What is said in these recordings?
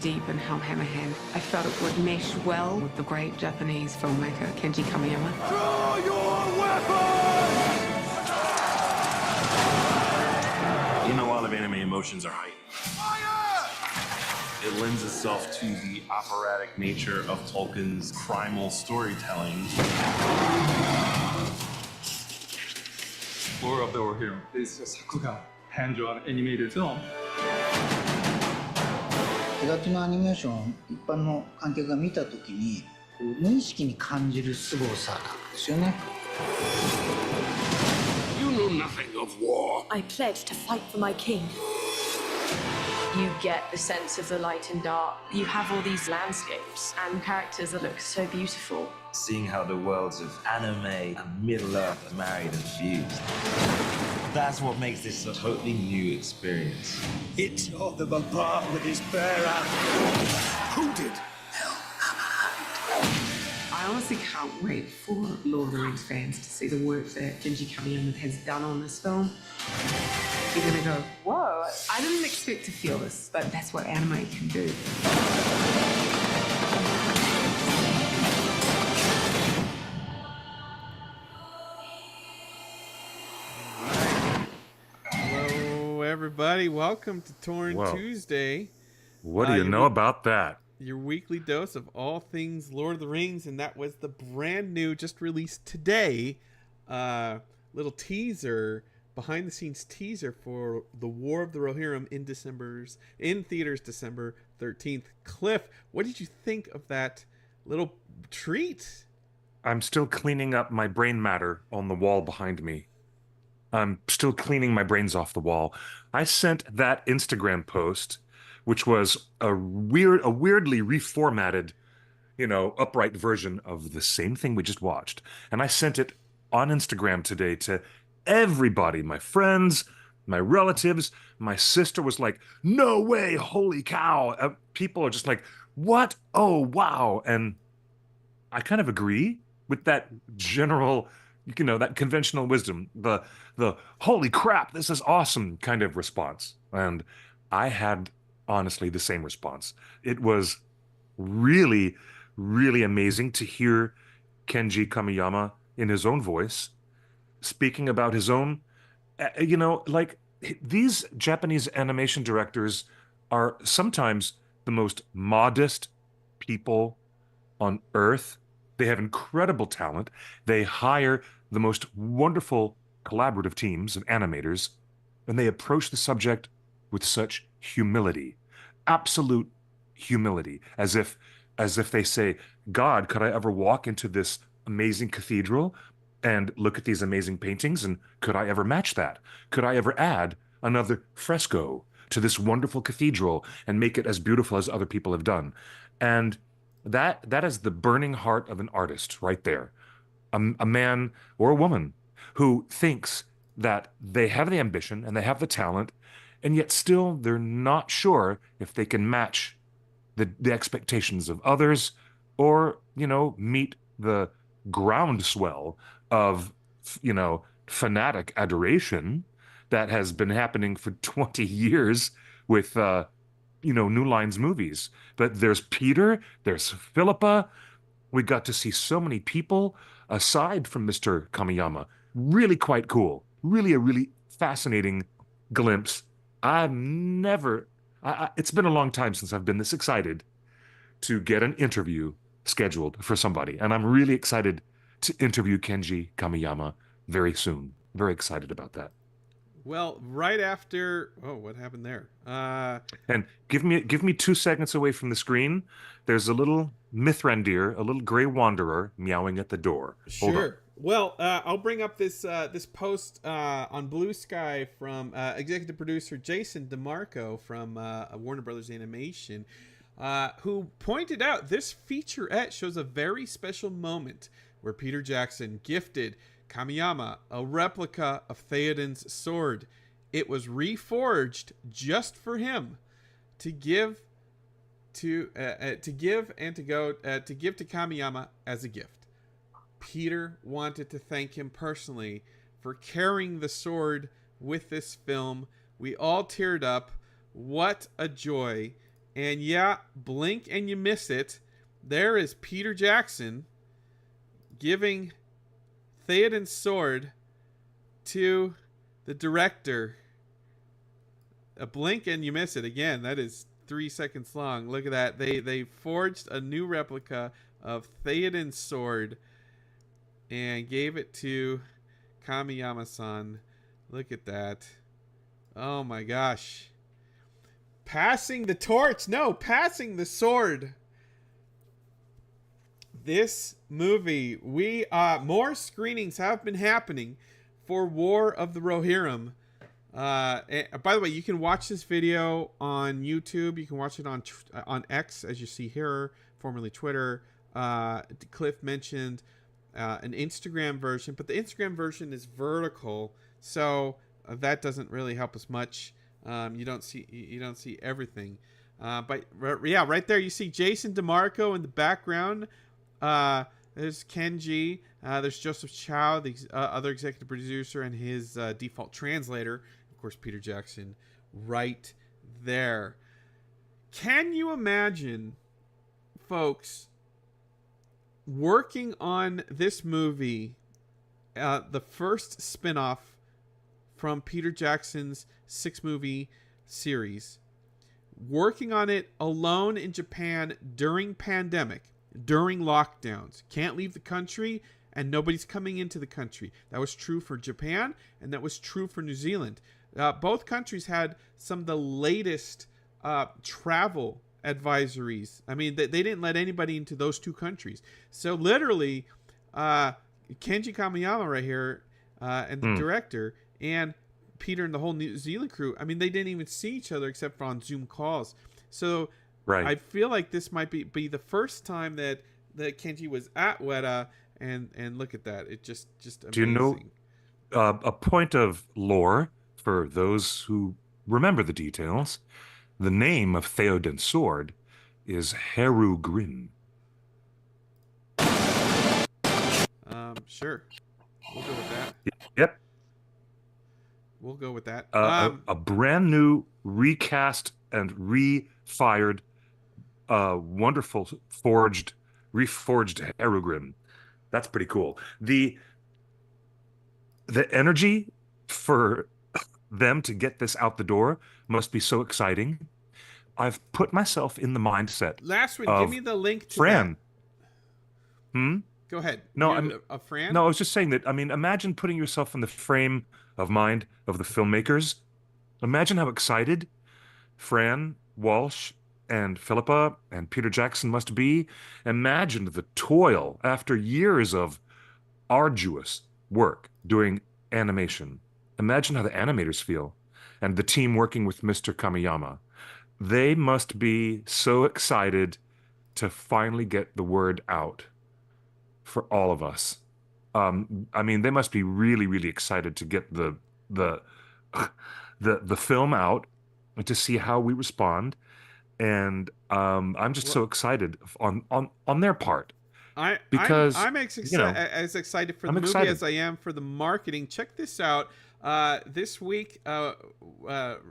deep in Hammerhand. I felt it would mesh well with the great Japanese filmmaker Kenji Kamiyama. Draw your weapons! In a lot of anime, emotions are heightened. Fire! It lends itself to the operatic nature of Tolkien's primal storytelling. Lore of the Rohirrim is a sakuga, hand-drawn animated film. 手書きのアニメーション一般の観客が見た時に無意識に感じる凄さなんですよね。 You know nothing of war. I pledge to fight for my king. You get the sense of the light and dark. You have all these landscapes and characters that look so beautiful. Seeing how the worlds of anime and Middle-earth are married and fused. That's what makes this a totally new experience. It's of the barbarian with his bare hand. Who did? I honestly can't wait for Lord of the Rings fans to see the work that Kenji Kamiyama has done on this film. You're gonna go, whoa, I didn't expect to feel this, but that's what anime can do. Hello, everybody. Welcome to Torn Whoa. Tuesday. What do you know about that? Your weekly dose of all things Lord of the Rings, and that was the brand new, just released today, little teaser, behind the scenes teaser for The War of the Rohirrim in theaters December 13th. Cliff, what did you think of that little treat? I'm still cleaning up my brain matter on the wall behind me. I'm still cleaning my brains off the wall. I sent that Instagram post, which was a weirdly reformatted, upright version of the same thing we just watched. And I sent it on Instagram today to everybody, my friends, my relatives. My sister was like, no way, holy cow. People are just like, what? Oh, wow. And I kind of agree with that general, that conventional wisdom, the holy crap, this is awesome kind of response. And I had honestly the same response. It was really, really amazing to hear Kenji Kamiyama in his own voice speaking about his own, these Japanese animation directors are sometimes the most modest people on earth. They have incredible talent. They hire the most wonderful collaborative teams of animators, and they approach the subject with such humility, absolute humility, as if they say, God, could I ever walk into this amazing cathedral and look at these amazing paintings, and could I ever match that? Could I ever add another fresco to this wonderful cathedral and make it as beautiful as other people have done? And that is the burning heart of an artist right there. A man or a woman who thinks that they have the ambition and they have the talent, and yet still they're not sure if they can match the expectations of others, or, meet the groundswell of, fanatic adoration that has been happening for 20 years with, New Line's movies. But there's Peter, there's Philippa. We got to see so many people aside from Mr. Kamiyama. Really quite cool. Really a really fascinating glimpse. It's been a long time since I've been this excited to get an interview scheduled for somebody. And I'm really excited to interview Kenji Kamiyama very soon. Very excited about that. Well, right after... Oh, what happened there? And give me 2 seconds away from the screen. There's a little Mithrandir, a little gray wanderer, meowing at the door. Hold on. Sure. Well, I'll bring up this post on Blue Sky from executive producer Jason DeMarco from Warner Brothers Animation, who pointed out this featurette shows a very special moment where Peter Jackson gifted Kamiyama a replica of Theoden's sword. It was reforged just for him to give to Kamiyama as a gift. Peter wanted to thank him personally for carrying the sword with this film. We all teared up. What a joy. And yeah, blink and you miss it. There is Peter Jackson giving Theoden's sword to the director. A blink and you miss it. Again, that is 3 seconds long. Look at that. They forged a new replica of Theoden's sword and gave it to Kamiyama-san. Look at that. Oh my gosh. Passing the torch. No, passing the sword. This movie, more screenings have been happening for War of the Rohirrim. By the way, you can watch this video on YouTube. You can watch it on X, as you see here, formerly Twitter. Cliff mentioned an Instagram version, but the Instagram version is vertical, so that doesn't really help us much. You don't see everything. But yeah, right there you see Jason DeMarco in the background. There's Kenji. There's Joseph Chow, the other executive producer, and his default translator. Of course, Peter Jackson right there. Can you imagine, folks, working on this movie, the first spin-off from Peter Jackson's 6-movie series, working on it alone in Japan during pandemic, during lockdowns, can't leave the country, and nobody's coming into the country. That was true for Japan, and that was true for New Zealand. Both countries had some of the latest travel advisories. I mean, they didn't let anybody into those two countries. So literally, Kenji Kamiyama right here, and the director, and Peter and the whole New Zealand crew, I mean, they didn't even see each other except for on Zoom calls. So I feel like this might be the first time that Kenji was at Weta, and look at that. It just amazing. Do you know a point of lore for those who remember the details? The name of Theoden's sword is Heru Grin. Sure. We'll go with that. Yep. We'll go with that. A brand new, recast and refired, wonderful reforged Heru Grin. That's pretty cool. The energy for them to get this out the door must be so exciting. I've put myself in the mindset. Last one, give me the link to Fran. that. Go ahead. No, Fran? No, I was just saying that, I mean, imagine putting yourself in the frame of mind of the filmmakers. Imagine how excited Fran Walsh and Philippa and Peter Jackson must be. Imagine the toil after years of arduous work doing animation. Imagine how the animators feel, and the team working with Mr. Kamiyama. They must be so excited to finally get the word out for all of us. I mean, they must be really, really excited to get the film out and to see how we respond. And I'm just so excited on their part. I'm as excited for the movie as I am for the marketing. Check this out. This week, War of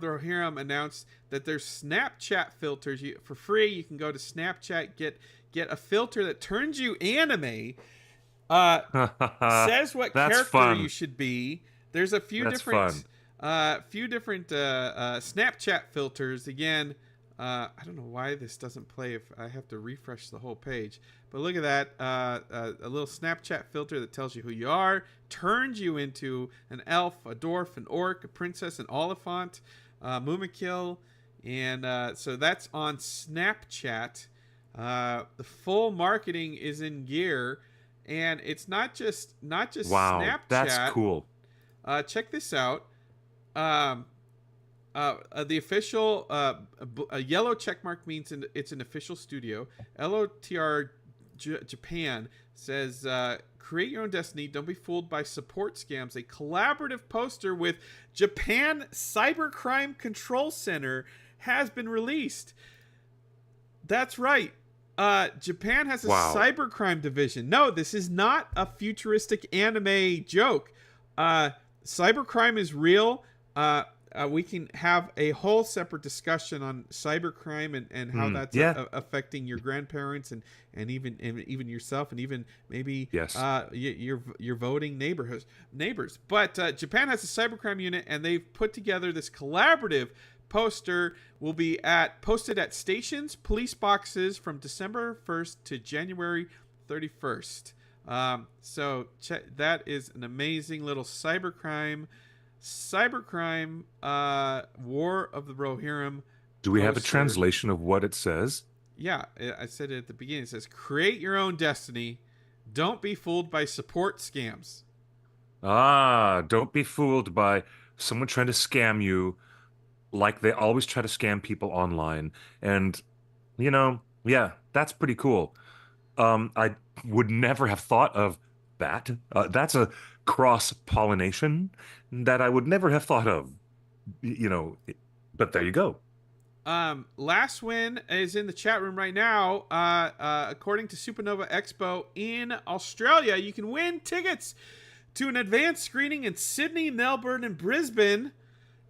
the Rohirrim announced that there's Snapchat filters for free. You can go to Snapchat, get a filter that turns you anime. Says what character you should be. There's a few different Snapchat filters. Again, I don't know why this doesn't play if I have to refresh the whole page. But look at that. A little Snapchat filter that tells you who you are, turns you into an elf, a dwarf, an orc, a princess, an Oliphant, Mumakil. And so that's on Snapchat. The full marketing is in gear. And it's not just wow, Snapchat. That's cool. Check this out. The official a yellow checkmark means it's an official studio. LOTR Japan says create your own destiny. Don't be fooled by support scams. A collaborative poster with Japan Cybercrime Control Center has been released. That's right. Japan has a cybercrime division. No, this is not a futuristic anime joke. Cybercrime is real. we can have a whole separate discussion on cybercrime and how that's affecting your grandparents and even yourself and even maybe your voting neighbors. But Japan has a cybercrime unit, and they've put together this collaborative poster. Will be posted at stations, police boxes from December 1st to January 31st. So that is an amazing little cybercrime War of the Rohirrim. Do we have a translation of what it says? Yeah, I said it at the beginning. It says, "Create your own destiny. Don't be fooled by support scams." Don't be fooled by someone trying to scam you, like they always try to scam people online. And, that's pretty cool. I would never have thought of that. That's a cross-pollination that I would never have thought of, but there you go. Last win is in the chat room right now. According to Supernova Expo in Australia, you can win tickets to an advanced screening in Sydney, Melbourne, and Brisbane.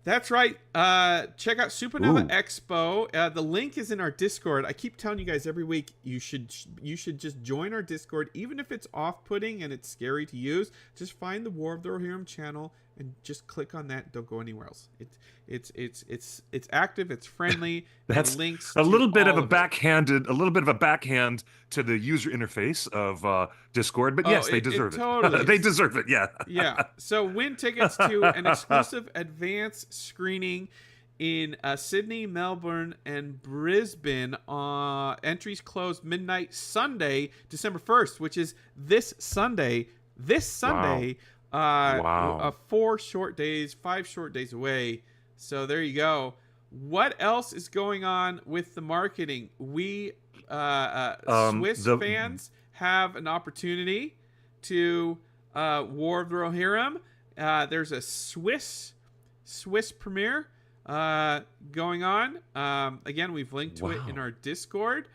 That's right. Check out Supernova Expo. The link is in our Discord. I keep telling you guys every week you should just join our Discord, even if it's off-putting and it's scary to use. Just find the War of the Rohirrim channel and just click on that. Don't go anywhere else. It's active. It's friendly. That's links a little bit of a backhand to the user interface of Discord. But yes, they deserve it. Totally they deserve it. Yeah. Yeah. So win tickets to an exclusive advanced screening in Sydney, Melbourne, and Brisbane. Entries close midnight Sunday, December 1st, which is this Sunday. Wow. 5 short days away. So there you go. What else is going on with the marketing? We Swiss fans have an opportunity to War of the Rohirrim. There's a Swiss premiere going on. Again, we've linked to it in our Discord.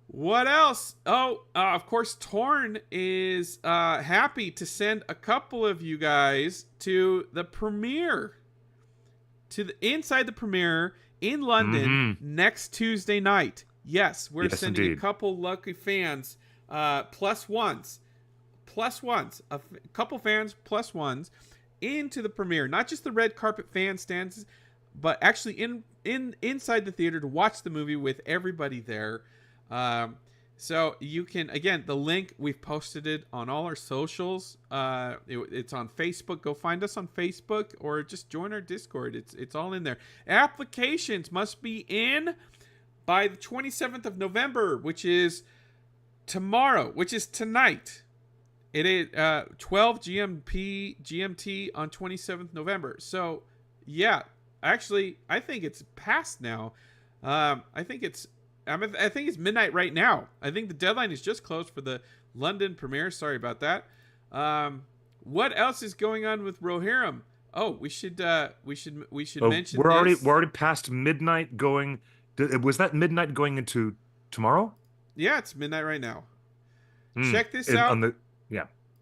What else? Of course, Torn is happy to send a couple of you guys to the premiere, inside the premiere in London next Tuesday night. Yes, we're sending a couple lucky fans, plus ones, a couple fans plus ones into the premiere. Not just the red carpet fan stands, but actually inside the theater to watch the movie with everybody there. So you can, again, the link, we've posted it on all our socials. It's on Facebook. Go find us on Facebook or just join our Discord. It's all in there. Applications must be in by the 27th of November, which is tomorrow, which is tonight. It is 12 GMT on 27th November. So, yeah, actually, I think it's past now. I think it's midnight right now. I think the deadline is just closed for the London premiere. Sorry about that. What else is going on with Rohirrim? Oh, we should mention. We're already past midnight. Was that midnight going into tomorrow? Yeah, it's midnight right now. Check this out.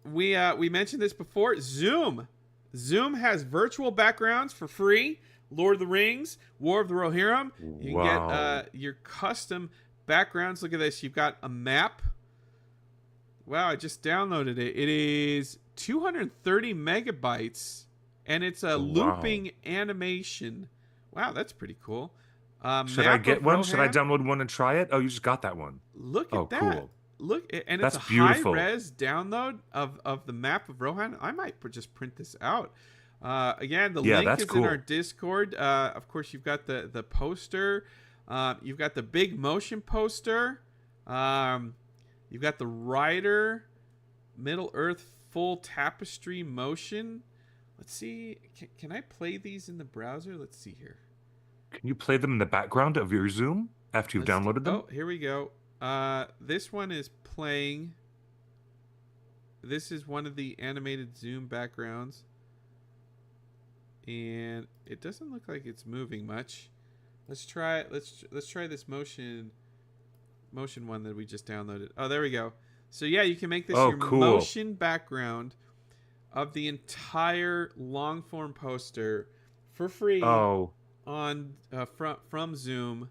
We mentioned this before. Zoom has virtual backgrounds for free. Lord of the Rings, War of the Rohirrim. You can get your custom backgrounds. Look at this. You've got a map. Wow, I just downloaded it. It is 230 megabytes, and it's a looping animation. Wow, that's pretty cool. Should I get one? Should I download one and try it? Oh, you just got that one. Look at that. Cool. Look, and that's it's a beautiful. high-res download of the map of Rohan. I might just print this out. Again, the link is in our Discord. Of course, you've got the poster. You've got the big motion poster. You've got the Rider, Middle Earth full tapestry motion. Let's see. Can I play these in the browser? Let's see here. Can you play them in the background of your Zoom after you've downloaded them? Oh, here we go. This one is playing. This is one of the animated Zoom backgrounds. And it doesn't look like it's moving much. Let's try it. Let's try this motion one that we just downloaded. Oh, there we go. So yeah, you can make this motion background of the entire long form poster for free Oh, on from Zoom.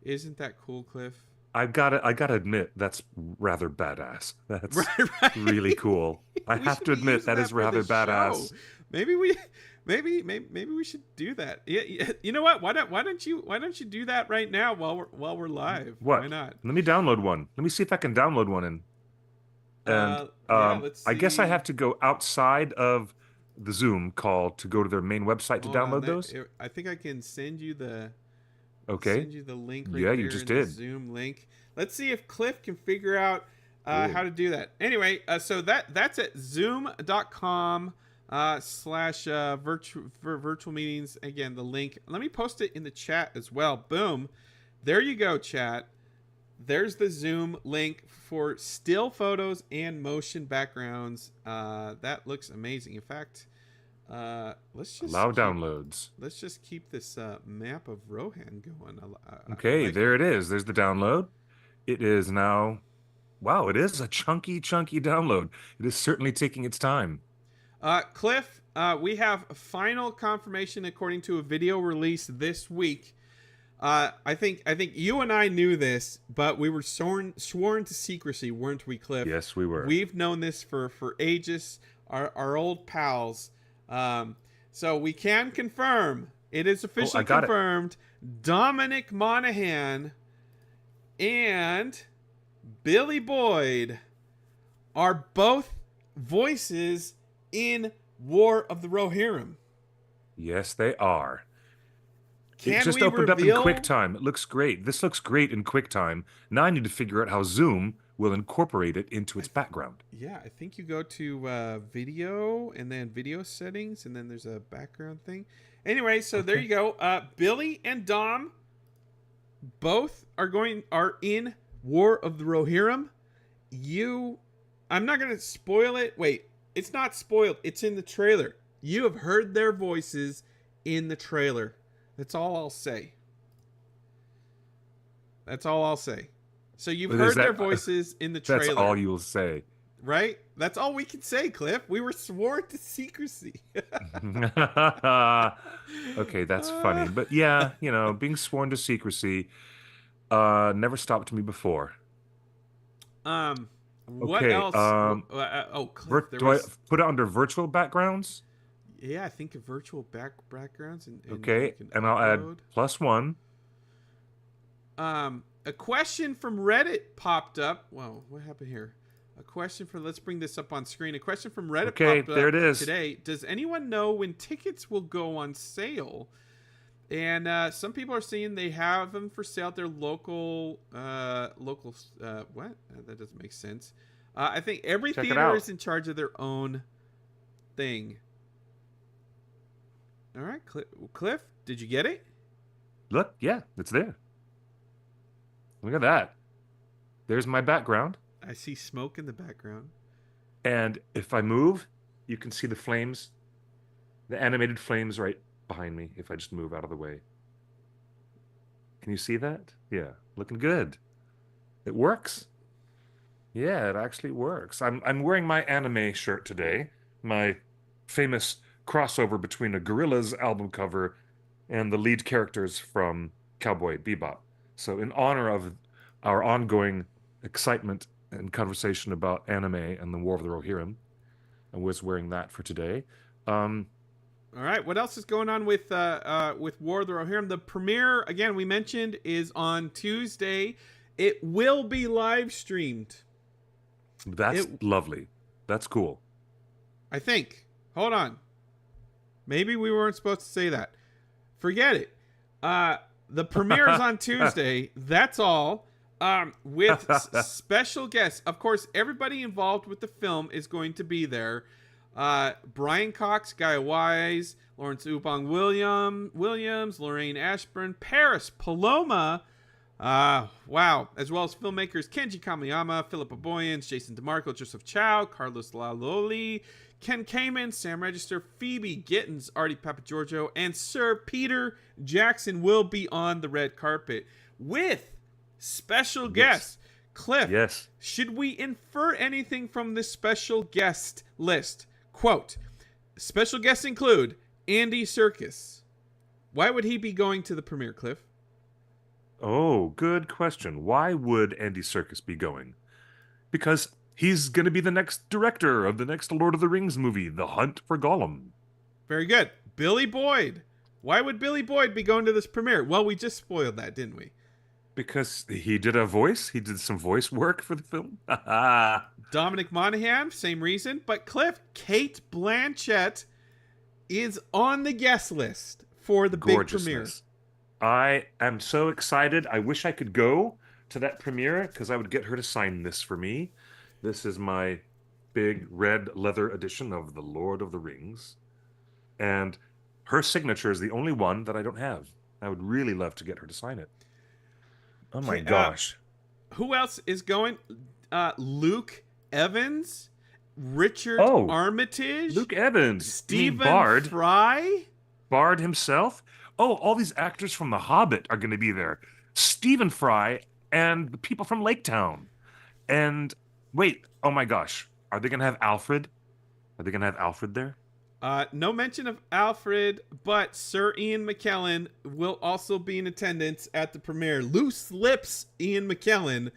Isn't that cool, Cliff? I gotta admit, that's rather badass. That's Right. really cool. I We have should to be admit, using that is for the rather badass. show. Maybe we should do that. Yeah, you know what? Why don't you do that right now while we're live? What? Why not? Let me download one. Let me see if I can download one. And Yeah, let's see. I guess I have to go outside of the Zoom call to go to their main website to Hold on, download those. I think I can send you the Okay. link right Yeah, there you just in the did. Zoom link. Let's see if Cliff can figure out how to do that. Anyway, so that's at zoom.com slash virtual meetings. Again, the link. Let me post it in the chat as well. Boom. There you go, chat. There's the Zoom link for still photos and motion backgrounds. That looks amazing. In fact, let's just downloads. Let's just keep this map of Rohan going. Okay, there it is. There's the download. It is now. Wow, it is a chunky download. It is certainly taking its time. Cliff, we have final confirmation according to a video release this week. I think you and I knew this, but we were sworn to secrecy, weren't we, Cliff? Yes, we were. We've known this for ages. Our old pals. So we can confirm it is officially confirmed. Dominic Monaghan and Billy Boyd are both voices in War of the Rohirrim. Yes, they are. Can it just we opened reveal... up in QuickTime. It looks great. This looks great in QuickTime. Now I need to figure out how Zoom will incorporate it into its background. Yeah, I think you go to video and then video settings, and then there's a background thing. Anyway, so there you go. Billy and Dom both are in War of the Rohirrim. I'm not gonna spoil it. Wait, it's not spoiled. It's in the trailer. You have heard their voices in the trailer. That's all I'll say. So you've heard their voices in the trailer. That's all you'll say. Right? That's all we can say, Cliff. We were sworn to secrecy. Okay, that's funny. But yeah, being sworn to secrecy never stopped me before. What else? Cliff, do I put it under virtual backgrounds? Yeah, I think of virtual backgrounds. Okay, and I'll add +1. A question from Reddit popped up. Whoa, what happened here? Let's bring this up on screen. A question from Reddit popped up there it is. today. Does anyone know when tickets will go on sale? And some people are saying they have them for sale at their local, what? That doesn't make sense. I think every theater is in charge of their own thing. All right, Cliff, did you get it? Look, yeah, it's there. Look at that. There's my background. I see smoke in the background. And if I move, you can see the flames, the animated flames right behind me if I just move out of the way. Can you see that? Yeah, looking good. It works. Yeah, it actually works. I'm wearing my anime shirt today, my famous crossover between a Gorillaz album cover and the lead characters from Cowboy Bebop. So in honor of our ongoing excitement and conversation about anime and the War of the Rohirrim, I was wearing that for today. All right, what else is going on with War of the Rohirrim? The premiere, again, we mentioned, is on Tuesday. It will be live streamed. That's lovely. That's cool. I think. Hold on. Maybe we weren't supposed to say that. Forget it. The premiere is on Tuesday. That's all. With special guests. Of course, everybody involved with the film is going to be there. Brian Cox, Guy Wise, Lawrence Ubong Williams, Lorraine Ashburn, Paris Paloma. Wow. As well as filmmakers Kenji Kamiyama, Philippa Boyens, Jason DeMarco, Joseph Chow, Carlos Laloli, Ken Kamen, Sam Register, Phoebe Gittins, Artie Papagiorgio, and Sir Peter Jackson will be on the red carpet with special guests. Cliff, yes. Should we infer anything from this special guest list? Quote, special guests include Andy Serkis, Why would he be going to the premiere, Cliff? Oh, good question. Why would Andy Serkis be going? Because he's going to be the next director of the next Lord of the Rings movie, The Hunt for Gollum. Very good. Billy Boyd. Why would Billy Boyd be going to this premiere? Well, we just spoiled that, didn't we? Because he did a voice. He did some voice work for the film. Dominic Monaghan, same reason. But Cliff, Kate Blanchett is on the guest list for the big premiere. I am so excited. I wish I could go to that premiere because I would get her to sign this for me. This is my big red leather edition of The Lord of the Rings. And her signature is the only one that I don't have. I would really love to get her to sign it. Oh my gosh. Who else is going? Luke Evans, Richard Armitage, Luke Evans, Stephen Bard, Fry, Bard himself. Oh, all these actors from The Hobbit are going to be there. Stephen Fry and the people from Lake Town. And wait, oh my gosh, are they going to have Alfred? Are they going to have Alfred there? No mention of Alfred, but Sir Ian McKellen will also be in attendance at the premiere. Loose lips Ian McKellen,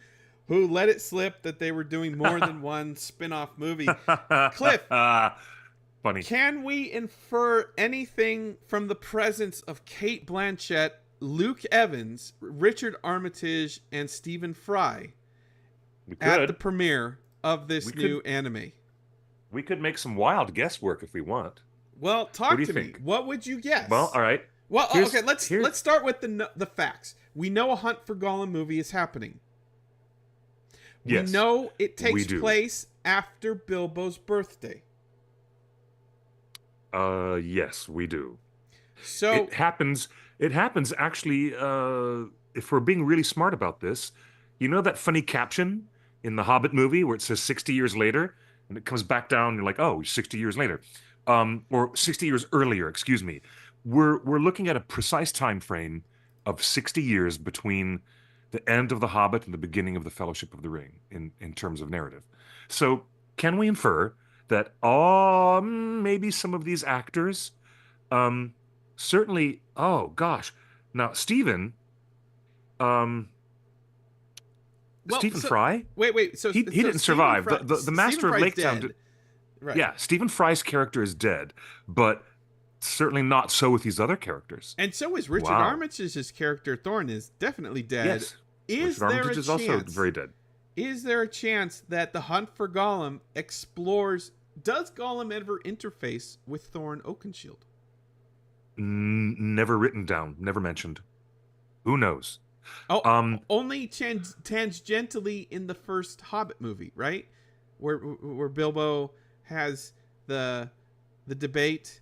who let it slip that they were doing more than one spin-off movie. Cliff, funny. Can we infer anything from the presence of Kate Blanchett, Luke Evans, Richard Armitage, and Stephen Fry at the premiere of this new anime? We could make some wild guesswork if we want. Well, talk to me. What would you guess? Well, all right. Well, okay, let's start with the facts. We know a Hunt for Gollum movie is happening. Yes, we know it takes place after Bilbo's birthday. Yes, we do. So it happens actually, if we're being really smart about this, you know that funny caption in the Hobbit movie where it says 60 years later? And it comes back down, and you're like, oh, 60 years later. Or 60 years earlier, excuse me. We're looking at a precise time frame of 60 years between the end of The Hobbit and the beginning of the Fellowship of the Ring in terms of narrative. So can we infer that maybe some of these actors, certainly, oh gosh. Now, Stephen Fry? Wait. So he didn't survive. The Master of Lake Town. Right. Yeah, Stephen Fry's character is dead, but certainly not so with these other characters. And so is Richard Armitage's character. Thorn is definitely dead. Yes. Is Richard there Armitage is also very dead. Is there a chance that the Hunt for Gollum explores? Does Gollum ever interface with Thorn Oakenshield? Never written down. Never mentioned. Who knows? Oh, only tangentially in the first Hobbit movie, right? Where Bilbo has the debate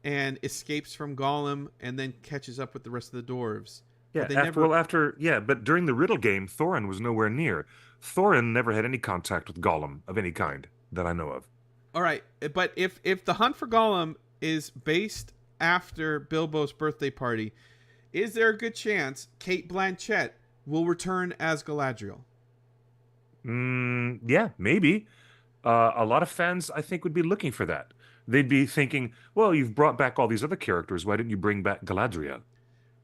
and escapes from Gollum and then catches up with the rest of the dwarves. Yeah, but during the riddle game, Thorin was nowhere near. Thorin never had any contact with Gollum of any kind that I know of. All right, but if the Hunt for Gollum is based after Bilbo's birthday party, is there a good chance Kate Blanchett will return as Galadriel? Yeah, maybe. A lot of fans, I think, would be looking for that. They'd be thinking, well, you've brought back all these other characters. Why didn't you bring back Galadriel?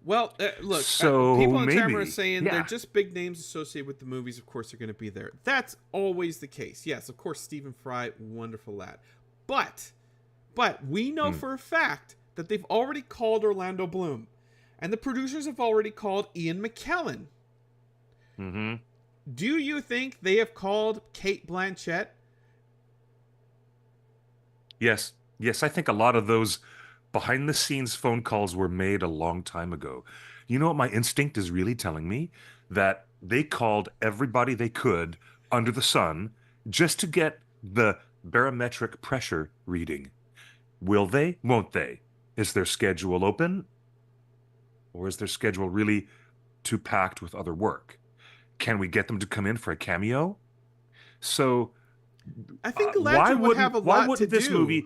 Well, look, people in chat are saying they're just big names associated with the movies. Of course, they're going to be there. That's always the case. Yes, of course, Stephen Fry, wonderful lad. But we know for a fact that they've already called Orlando Bloom. And the producers have already called Ian McKellen. Mm-hmm. Do you think they have called Kate Blanchett? Yes. Yes, I think a lot of those behind-the-scenes phone calls were made a long time ago. You know what my instinct is really telling me? That they called everybody they could under the sun just to get the barometric pressure reading. Will they? Won't they? Is their schedule open? Or is their schedule really too packed with other work? Can we get them to come in for a cameo? So I think Galadriel would have a lot to do.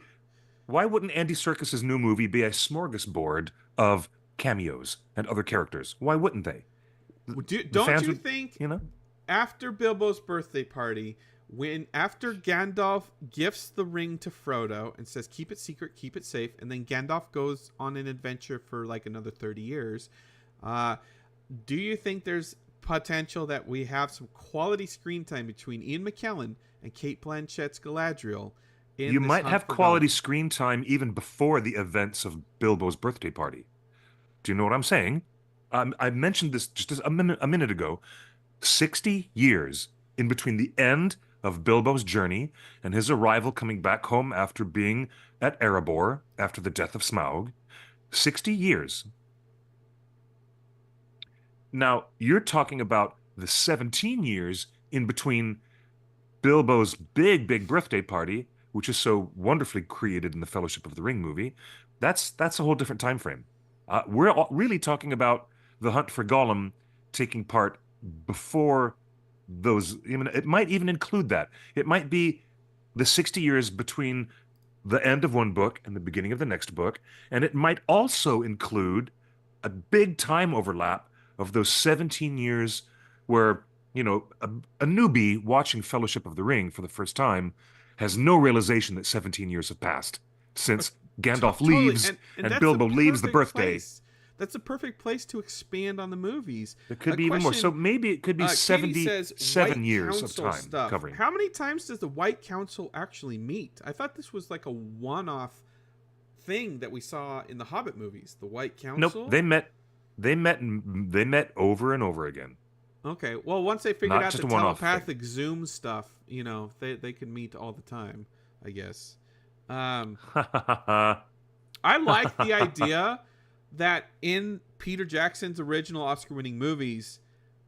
Why wouldn't Andy Serkis's new movie be a smorgasbord of cameos and other characters? Why wouldn't they? Don't you think, after Bilbo's birthday party, when after Gandalf gifts the ring to Frodo and says, keep it secret, keep it safe, and then Gandalf goes on an adventure for like another 30 years, do you think there's potential that we have some quality screen time between Ian McKellen and Kate Blanchett's Galadriel? You might have quality screen time even before the events of Bilbo's birthday party. Do you know what I'm saying? I mentioned this just a minute ago. 60 years in between the end of Bilbo's journey and his arrival coming back home after being at Erebor after the death of Smaug. 60 years. Now, you're talking about the 17 years in between Bilbo's big birthday party, which is so wonderfully created in the Fellowship of the Ring movie. That's a whole different time frame. We're really talking about the hunt for Gollum taking part before those. It might even include that. It might be the 60 years between the end of one book and the beginning of the next book, and it might also include a big time overlap of those 17 years where, a newbie watching Fellowship of the Ring for the first time has no realization that 17 years have passed since Gandalf leaves and Bilbo leaves the birthday. That's a perfect place to expand on the movies. It could be even more. So maybe it could be 77 years of time stuff. covering. How many times does the White Council actually meet? I thought this was like a one-off thing that we saw in the Hobbit movies. The White Council? Nope, they met over and over again. Okay, well, once they figured Not out just the a one-off telepathic Zoom stuff, they could meet all the time, I guess. I like the idea that in Peter Jackson's original Oscar-winning movies,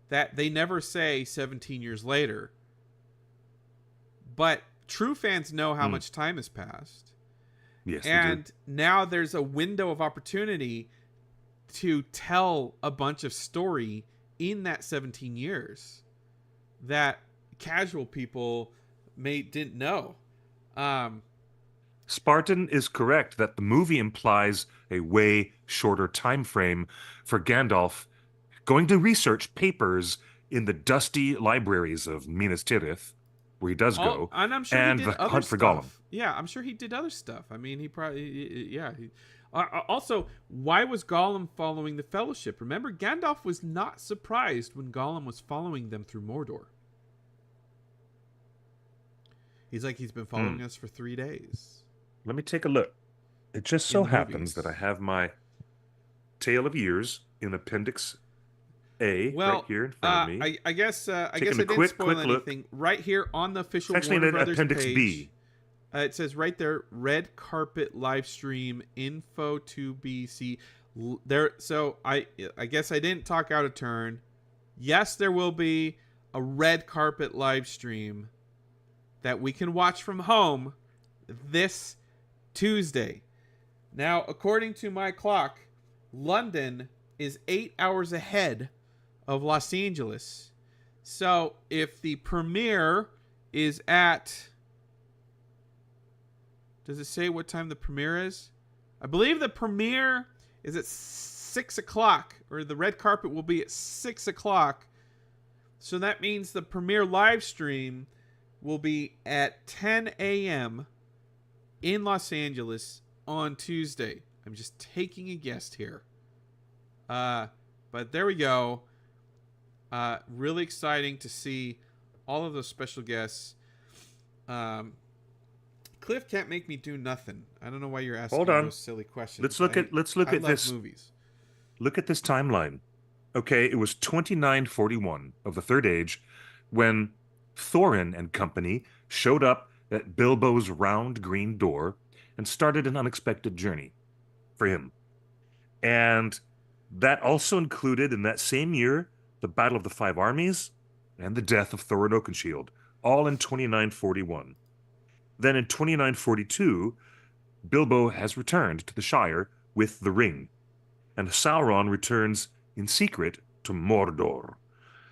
that they never say 17 years later. But true fans know how much time has passed. Yes, and now there's a window of opportunity to tell a bunch of story in that 17 years that casual people didn't know. Spartan is correct that the movie implies a way shorter time frame for Gandalf going to research papers in the dusty libraries of Minas Tirith, where he does go, and I'm sure and he did the other hunt for stuff. Gollum. Yeah, I'm sure he did other stuff. I mean, he probably, yeah. Also, why was Gollum following the Fellowship? Remember, Gandalf was not surprised when Gollum was following them through Mordor. He's like, he's been following us for 3 days. Let me take a look. It just so happens that I have my Tale of Years in Appendix A right here in front of me. I guess I didn't spoil anything. Right here on the official Warner Brothers Appendix page, B. It says right there, red carpet live stream info to BC. There, so I guess I didn't talk out of turn. Yes, there will be a red carpet live stream that we can watch from home this Tuesday. Now, according to my clock, London is 8 hours ahead of Los Angeles. So if the premiere is at... Does it say what time the premiere is? I believe the premiere is at 6 o'clock, or the red carpet will be at 6 o'clock. So that means the premiere live stream will be at 10 a.m. in Los Angeles on Tuesday. I'm just taking a guess here. But there we go. Really exciting to see all of those special guests. Cliff can't make me do nothing. I don't know why you're asking those silly questions. Let's look at this. Movies. Look at this timeline. Okay, it was 2941 of the Third Age when Thorin and company showed up at Bilbo's round green door and started an unexpected journey for him. And that also included, in that same year, the Battle of the Five Armies and the death of Thorin Oakenshield, all in 2941. Then in 2942, Bilbo has returned to the Shire with the ring, and Sauron returns in secret to Mordor.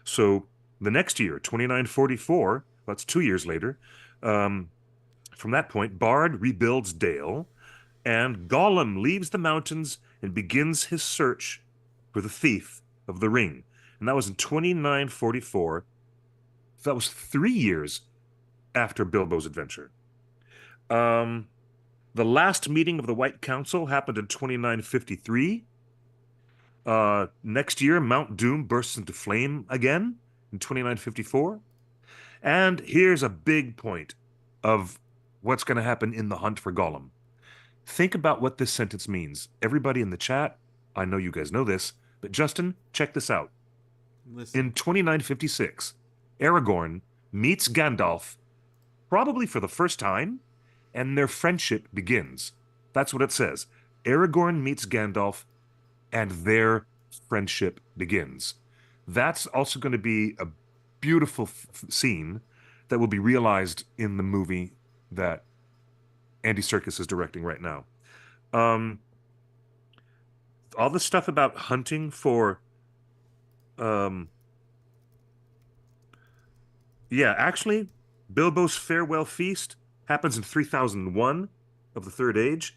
So the next year, 2944, that's 2 years later, from that point, Bard rebuilds Dale, and Gollum leaves the mountains and begins his search for the thief of the ring. And that was in 2944. That was 3 years after Bilbo's adventure. The last meeting of the White Council happened in 2953. Next year, Mount Doom bursts into flame again in 2954. And here's a big point of what's going to happen in the hunt for Gollum. Think about what this sentence means. Everybody in the chat, I know you guys know this, but Justin, check this out. Listen. In 2956, Aragorn meets Gandalf, probably for the first time, and their friendship begins. That's what it says. Aragorn meets Gandalf, and their friendship begins. That's also going to be a beautiful scene that will be realized in the movie that Andy Serkis is directing right now. All the stuff about hunting for actually, Bilbo's farewell feast happens in 3001 of the Third Age.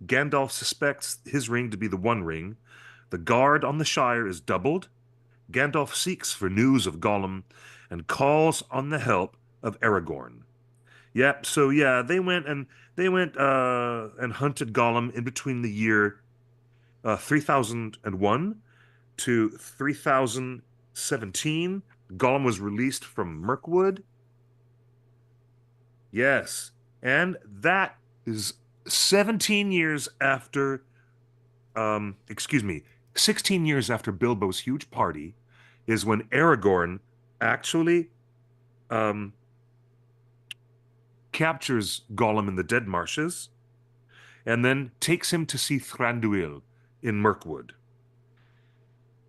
Gandalf suspects his ring to be the One Ring. The guard on the Shire is doubled. Gandalf seeks for news of Gollum and calls on the help of Aragorn. Yep, so yeah, they went and hunted Gollum in between the year 3001 to 3017. Gollum was released from Mirkwood. Yes, and that is 16 years after Bilbo's huge party is when Aragorn actually captures Gollum in the Dead Marshes and then takes him to see Thranduil in Mirkwood.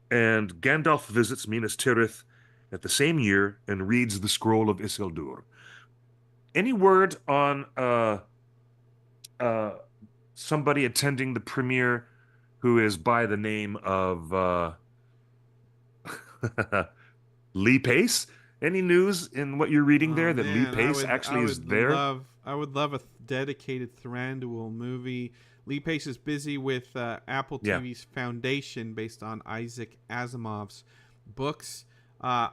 And Gandalf visits Minas Tirith at the same year and reads the Scroll of Isildur. Any word on somebody attending the premiere who is by the name of Lee Pace? Any news in what you're reading there that Lee Pace actually is there? I would love a dedicated Thranduil movie. Lee Pace is busy with Apple TV's Foundation, based on Isaac Asimov's books.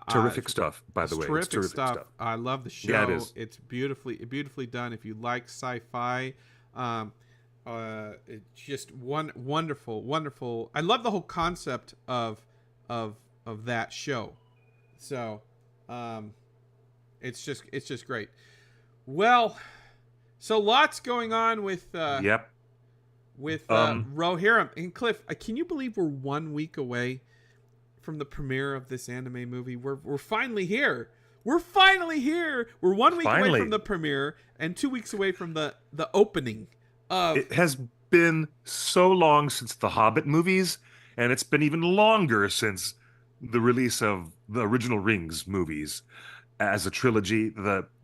Terrific stuff, by the way. Terrific, it's terrific stuff. I love the show. Yeah, it is. It's beautifully done. If you like sci-fi, it's just wonderful. I love the whole concept of that show. So, it's just great. Well, so lots going on with Rohirrim and Cliff. Can you believe we're 1 week away from the premiere of this anime movie? We're finally here. We're 1 week away from the premiere and 2 weeks away from the opening of. It has been so long since the Hobbit movies, and it's been even longer since the release of the original Rings movies as a trilogy.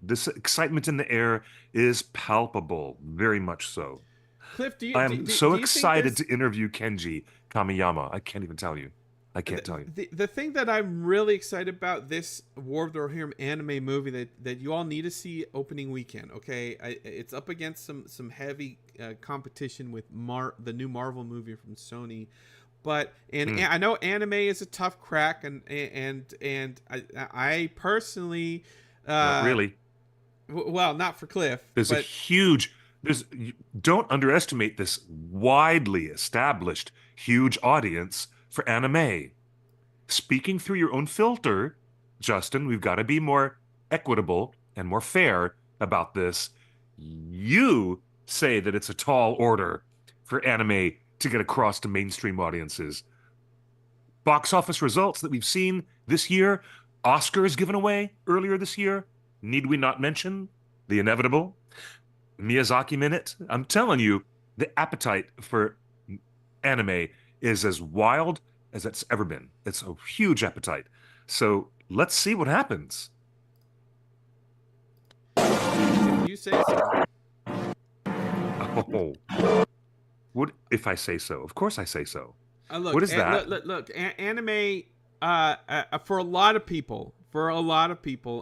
This excitement in the air is palpable, very much so. Cliff, I'm so excited to interview Kenji Kamiyama. I can't even tell you. I can't tell you. The thing that I'm really excited about this War of the Rohirrim anime movie that you all need to see opening weekend. Okay, it's up against some heavy competition with the new Marvel movie from Sony, but I know anime is a tough crack, and I personally not really. Well, not for Cliff. Don't underestimate this widely established huge audience for anime. Speaking through your own filter, Justin, we've got to be more equitable and more fair about this. You say that it's a tall order for anime to get across to mainstream audiences. Box office results that we've seen this year, Oscars given away earlier this year, need we not mention the inevitable Miyazaki Minute? I'm telling you, the appetite for anime is as wild as it's ever been. It's a huge appetite. So let's see what happens. You say so. Oh. What if I say so? Of course I say so. Look, what is that? Look, anime, for a lot of people,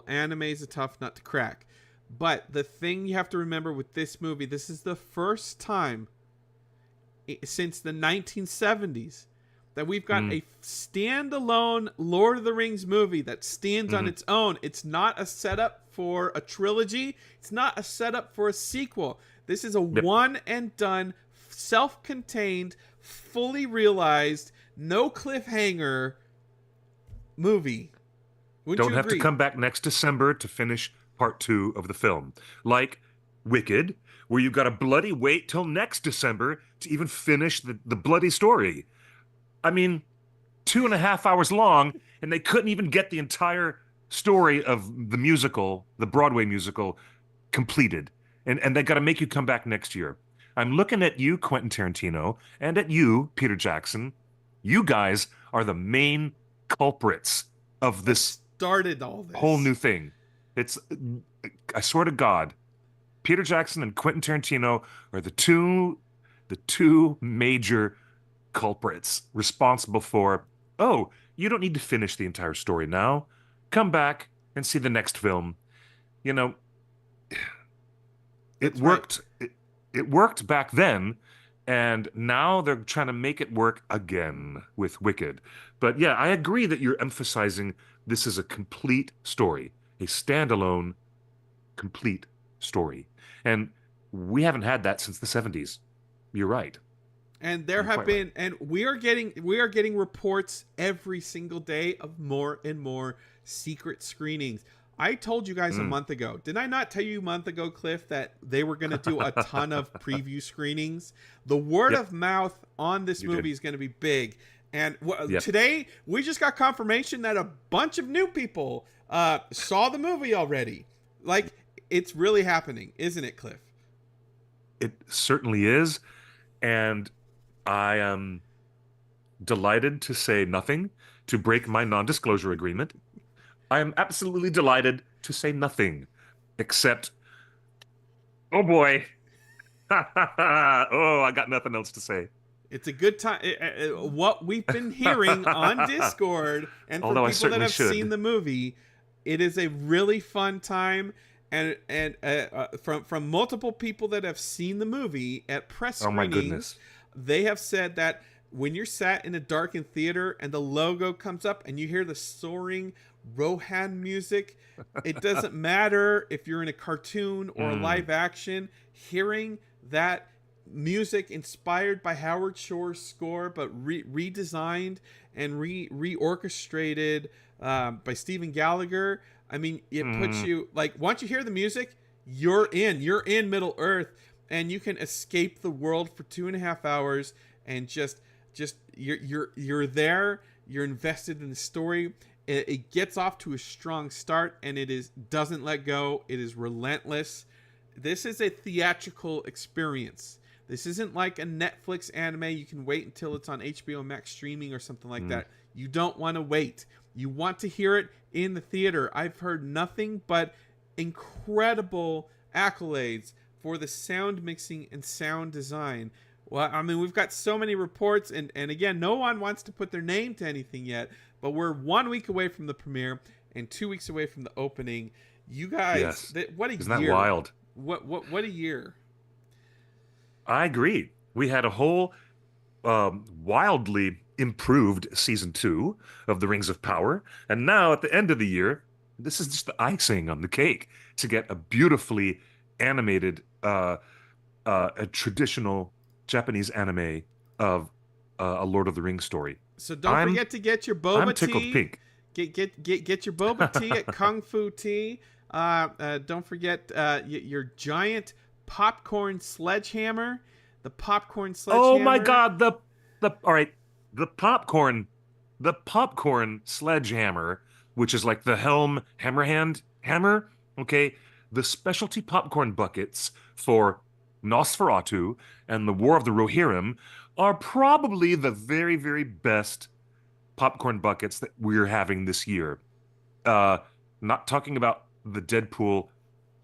anime is a tough nut to crack. But the thing you have to remember with this movie, this is the first time since the 1970s that we've got a standalone Lord of the Rings movie that stands on its own. It's not a setup for a trilogy. It's not a setup for a sequel. This is a one and done, self-contained, fully realized, no cliffhanger movie. Don't have to come back next December to finish part 2 of the film. Like Wicked, where you've got to bloody wait till next December to even finish the bloody story. I mean, 2.5 hours long, and they couldn't even get the entire story of the musical, the Broadway musical, completed. And they got to make you come back next year. I'm looking at you, Quentin Tarantino, and at you, Peter Jackson. You guys are the main culprits of this started all this whole new thing. It's, I swear to God, Peter Jackson and Quentin Tarantino are the two major culprits responsible for, oh, you don't need to finish the entire story now. Come back and see the next film. You know, it worked. Right. It worked back then, and now they're trying to make it work again with Wicked. But yeah, I agree that you're emphasizing this is a complete story, a standalone, complete story. And we haven't had that since the 70s. You're right. And there have been, and we are getting reports every single day of more and more secret screenings. I told you guys a month ago. Did I not tell you a month ago, Cliff, that they were going to do a ton of preview screenings? The word of mouth on this movie is going to be big. And today, we just got confirmation that a bunch of new people saw the movie already. Like, it's really happening, isn't it, Cliff? It certainly is. And I am delighted to say nothing, to break my non-disclosure agreement. I am absolutely delighted to say nothing, except, oh boy. Oh, I got nothing else to say. It's a good time. What we've been hearing on Discord, and for people that have seen the movie, it is a really fun time. And from multiple people that have seen the movie at press screenings, my goodness, they have said that when you're sat in a darkened theater and the logo comes up and you hear the soaring Rohan music, it doesn't matter if you're in a cartoon or a live action, hearing that music inspired by Howard Shore's score, but redesigned and reorchestrated by Stephen Gallagher. I mean, it puts you, like, once you hear the music, you're in Middle Earth, and you can escape the world for 2.5 hours and just you're there, you're invested in the story. It gets off to a strong start, and doesn't let go. It is relentless. This is a theatrical experience. This isn't like a Netflix anime. You can wait until it's on HBO Max streaming or something like that. You don't want to wait. You want to hear it in the theater. I've heard nothing but incredible accolades for the sound mixing and sound design. Well, I mean, we've got so many reports, and again, no one wants to put their name to anything yet, but we're 1 week away from the premiere and 2 weeks away from the opening. You guys, what a year. Isn't that wild? What a year. I agree. We had a whole wildly improved season 2 of The Rings of Power. And now at the end of the year, this is just the icing on the cake to get a beautifully animated, a traditional Japanese anime of a Lord of the Rings story. So don't forget to get your boba I'm tickled tea. pink. Get your boba tea at Kung Fu Tea. Don't forget your giant popcorn sledgehammer. The popcorn sledgehammer. Oh my God! All right, the popcorn sledgehammer, which is like the Helm Hammerhand hammer. Okay, the specialty popcorn buckets for Nosferatu and the War of the Rohirrim are probably the very, very best popcorn buckets that we're having this year. Not talking about the Deadpool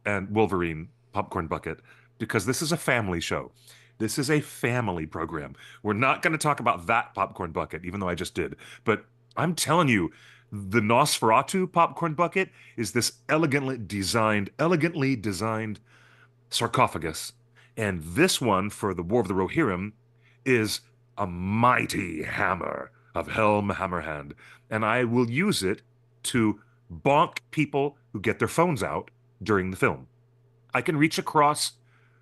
and Wolverine popcorn bucket, because this is a family show. This is a family program. We're not going to talk about that popcorn bucket, even though I just did. But I'm telling you, the Nosferatu popcorn bucket is this elegantly designed sarcophagus. And this one for the War of the Rohirrim is a mighty hammer of Helm Hammerhand. And I will use it to bonk people who get their phones out during the film. I can reach across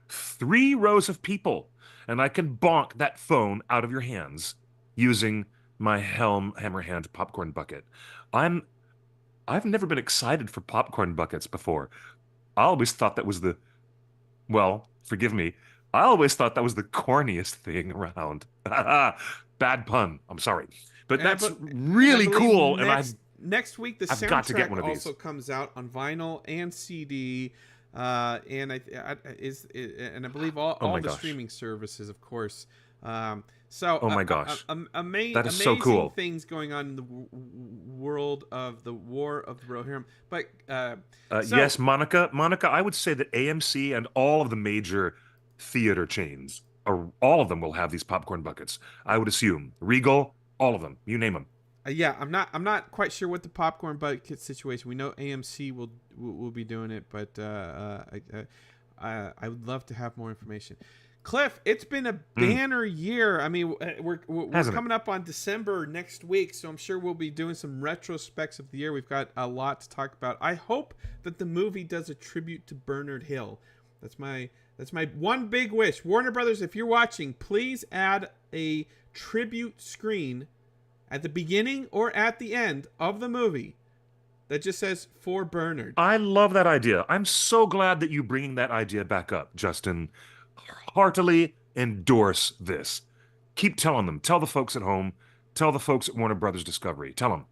3 rows of people and I can bonk that phone out of your hands using my Helm Hammerhand popcorn bucket. I've never been excited for popcorn buckets before. I always thought that was well, forgive me. I always thought that was the corniest thing around. Bad pun. I'm sorry. But And that's I really believe cool. next week the I've got to get soundtrack one of these. also comes out on vinyl and CD, and I believe all Oh my the gosh. streaming services, of course. Oh my gosh. That is amazing so cool. things going on in the world of the War of the Rohirrim. But Yes, Monica, I would say that AMC and all of the major theater chains, all of them will have these popcorn buckets. I would assume Regal, all of them, you name them. yeah, I'm not quite sure what the popcorn bucket situation. We know AMC will be doing it, but I would love to have more information. Cliff, it's been a banner year. I mean, we're coming up on December next week, so I'm sure we'll be doing some retrospects of the year. We've got a lot to talk about. I hope that the movie does a tribute to Bernard Hill. That's my one big wish. Warner Brothers, if you're watching, please add a tribute screen at the beginning or at the end of the movie that just says "For Bernard." I love that idea. I'm so glad that you're bringing that idea back up, Justin. Heartily endorse this. Keep telling them. Tell the folks at home. Tell the folks at Warner Brothers Discovery. Tell them.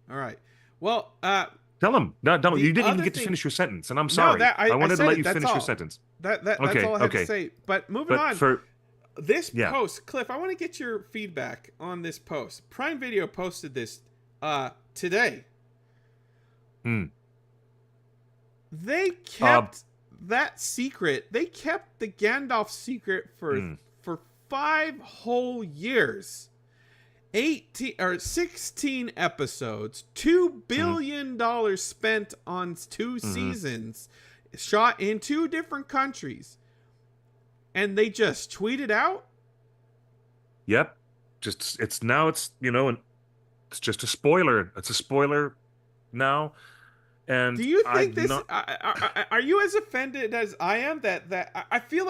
All right. Well, tell them. No, you didn't even other get to thing- finish your sentence, and I'm No, sorry. I wanted to said let it. you That's finish all. your sentence. That's Okay, all I had okay. to say. But moving on. This post, Cliff, I want to get your feedback on this post. Prime Video posted this today. They kept that secret. They kept the Gandalf secret for 5 whole years. 16 episodes, $2 billion spent on 2 seasons, shot in 2 different countries. And they just tweeted out? Yep. It's just a spoiler. It's a spoiler now. And do you think are you as offended as I am that I feel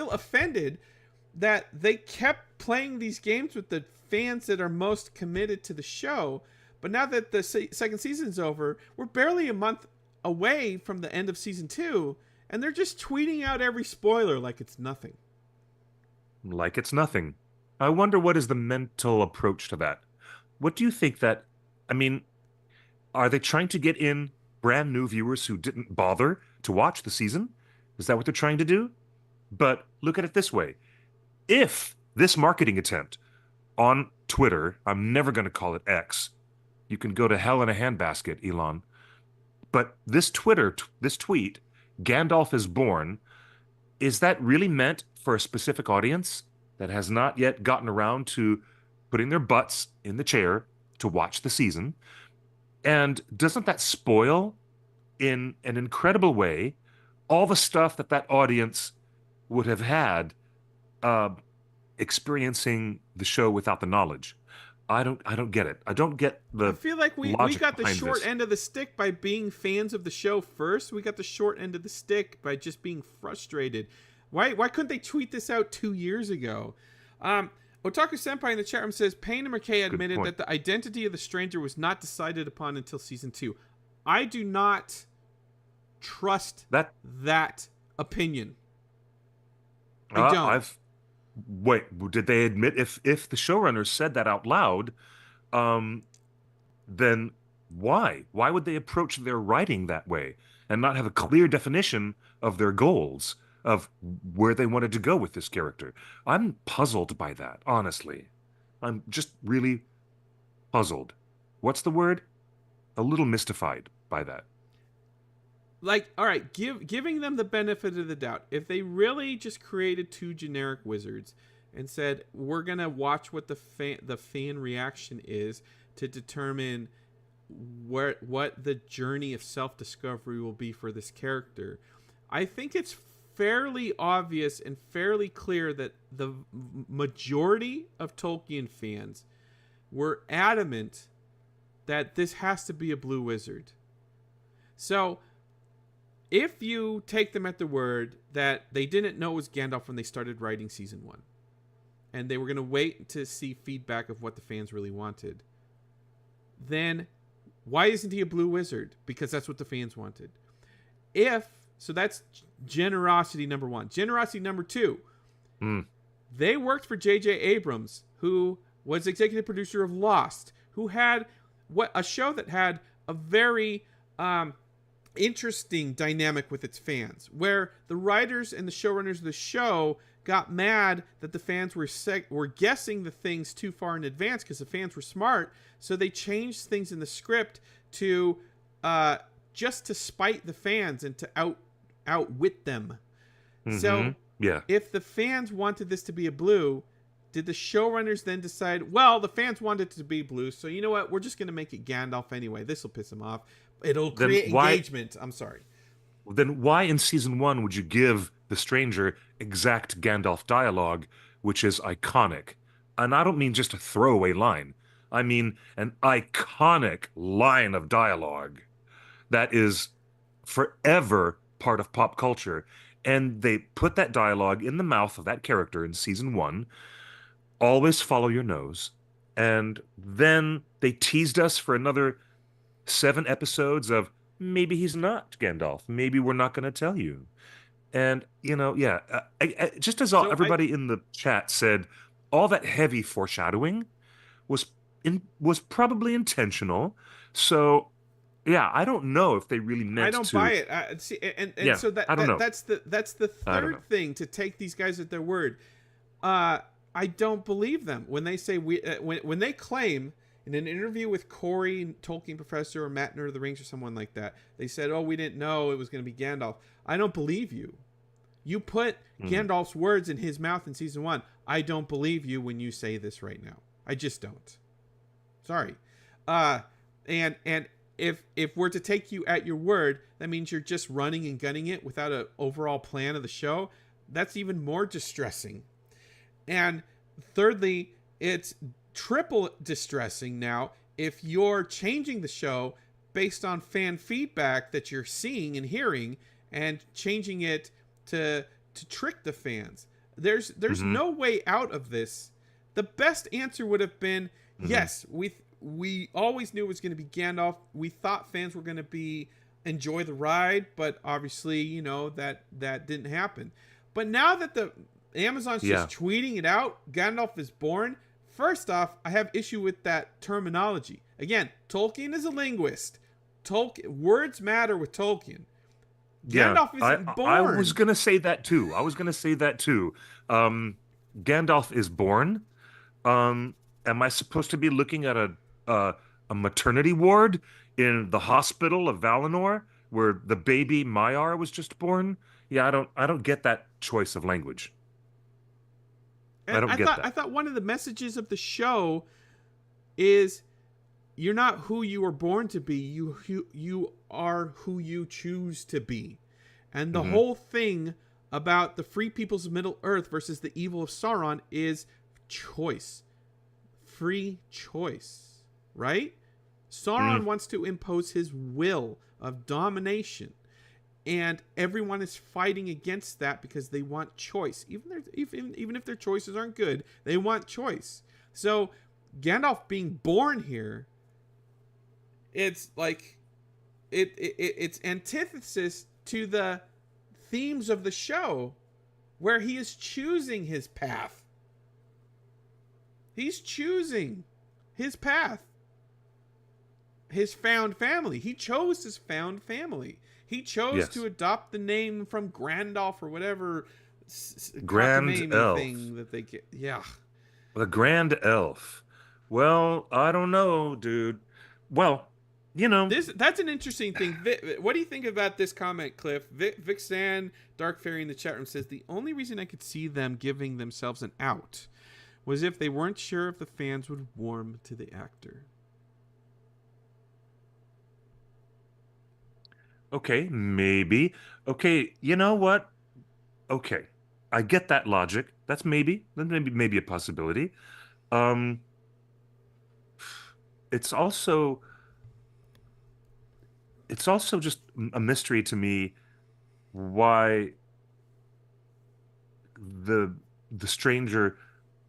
offended that they kept playing these games with the fans that are most committed to the show, but now that the second season's over, we're barely a month away from the end of season 2, and they're just tweeting out every spoiler like it's nothing. Like it's nothing. I wonder what is the mental approach to that. What do you think that, I mean, are they trying to get in brand new viewers who didn't bother to watch the season? Is that what they're trying to do? But look at it this way. If this marketing attempt on Twitter, I'm never going to call it X. You can go to hell in a handbasket, Elon. But this tweet, Gandalf is born, is that really meant for a specific audience that has not yet gotten around to putting their butts in the chair to watch the season? And doesn't that spoil, in an incredible way, all the stuff that audience would have had experiencing the show without the knowledge? I don't get it. I don't get the. I feel like we got the short end of the stick by being fans of the show first. We got the short end of the stick by just being frustrated. Why couldn't they tweet this out 2 years ago? Otaku Senpai in the chat room says Payne and McKay admitted that the identity of the stranger was not decided upon until season 2. I do not trust that opinion. I don't. Wait, did they admit if the showrunners said that out loud, then why? Why would they approach their writing that way and not have a clear definition of their goals, of where they wanted to go with this character? I'm puzzled by that, honestly. I'm just really puzzled. What's the word? A little mystified by that. Like, all right, giving them the benefit of the doubt. If they really just created 2 generic wizards and said, we're going to watch what the fan reaction is to determine what the journey of self-discovery will be for this character, I think it's fairly obvious and fairly clear that the majority of Tolkien fans were adamant that this has to be a blue wizard. So if you take them at the word that they didn't know it was Gandalf when they started writing season 1, and they were going to wait to see feedback of what the fans really wanted, then why isn't he a blue wizard? Because that's what the fans wanted. So that's generosity number 1. Generosity number 2. They worked for J.J. Abrams, who was executive producer of Lost, who had a show that had a very interesting dynamic with its fans, where the writers and the showrunners of the show got mad that the fans were guessing the things too far in advance because the fans were smart, so they changed things in the script to just to spite the fans and to outwit them. So if the fans wanted this to be a blue, did the showrunners then decide, well, the fans wanted it to be blue, so you know what, we're just going to make it Gandalf anyway. This will piss them off. It'll create engagement. I'm sorry. Then why in season 1 would you give the stranger exact Gandalf dialogue, which is iconic? And I don't mean just a throwaway line. I mean an iconic line of dialogue that is forever part of pop culture. And they put that dialogue in the mouth of that character in season 1. Always follow your nose. And then they teased us for another 7 episodes of maybe he's not Gandalf. Maybe we're not going to tell you. And, just as everybody in the chat said, all that heavy foreshadowing was probably intentional. So, yeah, I don't know if they really meant to. I don't buy it. So I don't know. That's the third thing, to take these guys at their word. I don't believe them when they say when they claim in an interview with Corey, Tolkien professor, or Matt Nerd of the Rings, or someone like that, they said, "Oh, we didn't know it was going to be Gandalf." I don't believe you. You put Gandalf's words in his mouth in season 1. I don't believe you when you say this right now. I just don't. Sorry. And if we're to take you at your word, that means you're just running and gunning it without an overall plan of the show. That's even more distressing. And thirdly, it's triple distressing now if you're changing the show based on fan feedback that you're seeing and hearing, and changing it to trick the fans. There's no way out of this. The best answer would have been, yes, we always knew it was going to be Gandalf. We thought fans were going to enjoy the ride, but obviously, that didn't happen. But now that the Amazon's just tweeting it out, Gandalf is born. First off, I have issue with that terminology. Again, Tolkien is a linguist. Words matter with Tolkien. Gandalf isn't born. I was going to say that too. Gandalf is born. Am I supposed to be looking at a maternity ward in the hospital of Valinor where the baby Maiar was just born? Yeah, I don't get that choice of language. I thought one of the messages of the show is you're not who you were born to be. You are who you choose to be. And the whole thing about the free peoples of Middle Earth versus the evil of Sauron is choice. Free choice, right? Sauron wants to impose his will of domination. And everyone is fighting against that because they want choice. Even if their choices aren't good, they want choice. So Gandalf being born here, it's like it's antithesis to the themes of the show, where he is choosing his path. He's choosing his path. His found family. He chose his found family. He chose to adopt the name from Grandolph or whatever Grand Elf thing that they get. Yeah. The Grand Elf. Well, I don't know, dude. Well, that's an interesting thing. What do you think about this comment, Cliff? Vixan Dark Fairy in the chat room says the only reason I could see them giving themselves an out was if they weren't sure if the fans would warm to the actor. Okay, maybe. Okay, you know what? Okay, I get that logic. That's maybe a possibility. It's also it's also just a mystery to me why the stranger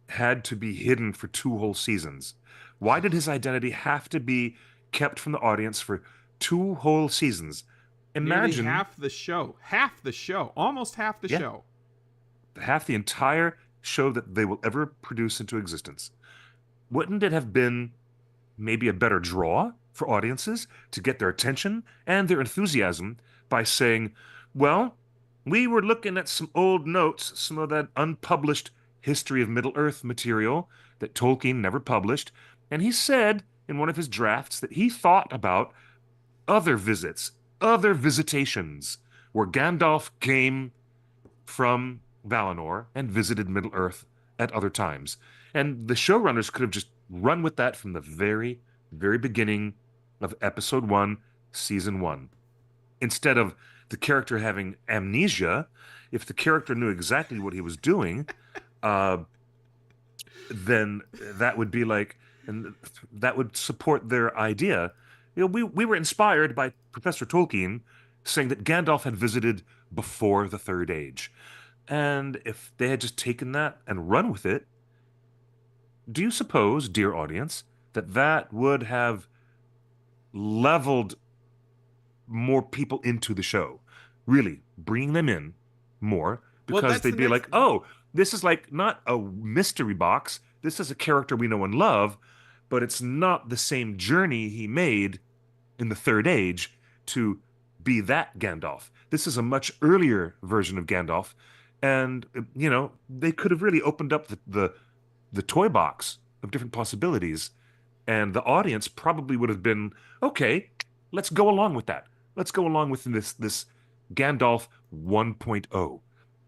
had to be hidden for 2 whole seasons. Why did his identity have to be kept from the audience for 2 whole seasons? Nearly Imagine half the show, almost half the Yeah. show. half the entire show that they will ever produce into existence. Wouldn't it have been maybe a better draw for audiences to get their attention and their enthusiasm by saying, well, we were looking at some old notes, some of that unpublished history of Middle-earth material that Tolkien never published, and he said in one of his drafts that he thought about other visits, other visitations, where Gandalf came from Valinor and visited Middle-earth at other times. And the showrunners could have just run with that from the very, very beginning of episode 1, season 1. Instead of the character having amnesia, if the character knew exactly what he was doing, then that would be like, and that would support their idea. You know, we were inspired by Professor Tolkien saying that Gandalf had visited before the Third Age. And if they had just taken that and run with it, do you suppose, dear audience, that that would have leveled more people into the show? Really, bringing them in more, Well, because that's they'd the be next- like, oh, this is like not a mystery box. This is a character we know and love, but it's not the same journey he made in the Third Age to be that Gandalf. This is a much earlier version of Gandalf. And, you know, they could have really opened up the toy box of different possibilities. And the audience probably would have been, okay, let's go along with that. Let's go along with this Gandalf 1.0.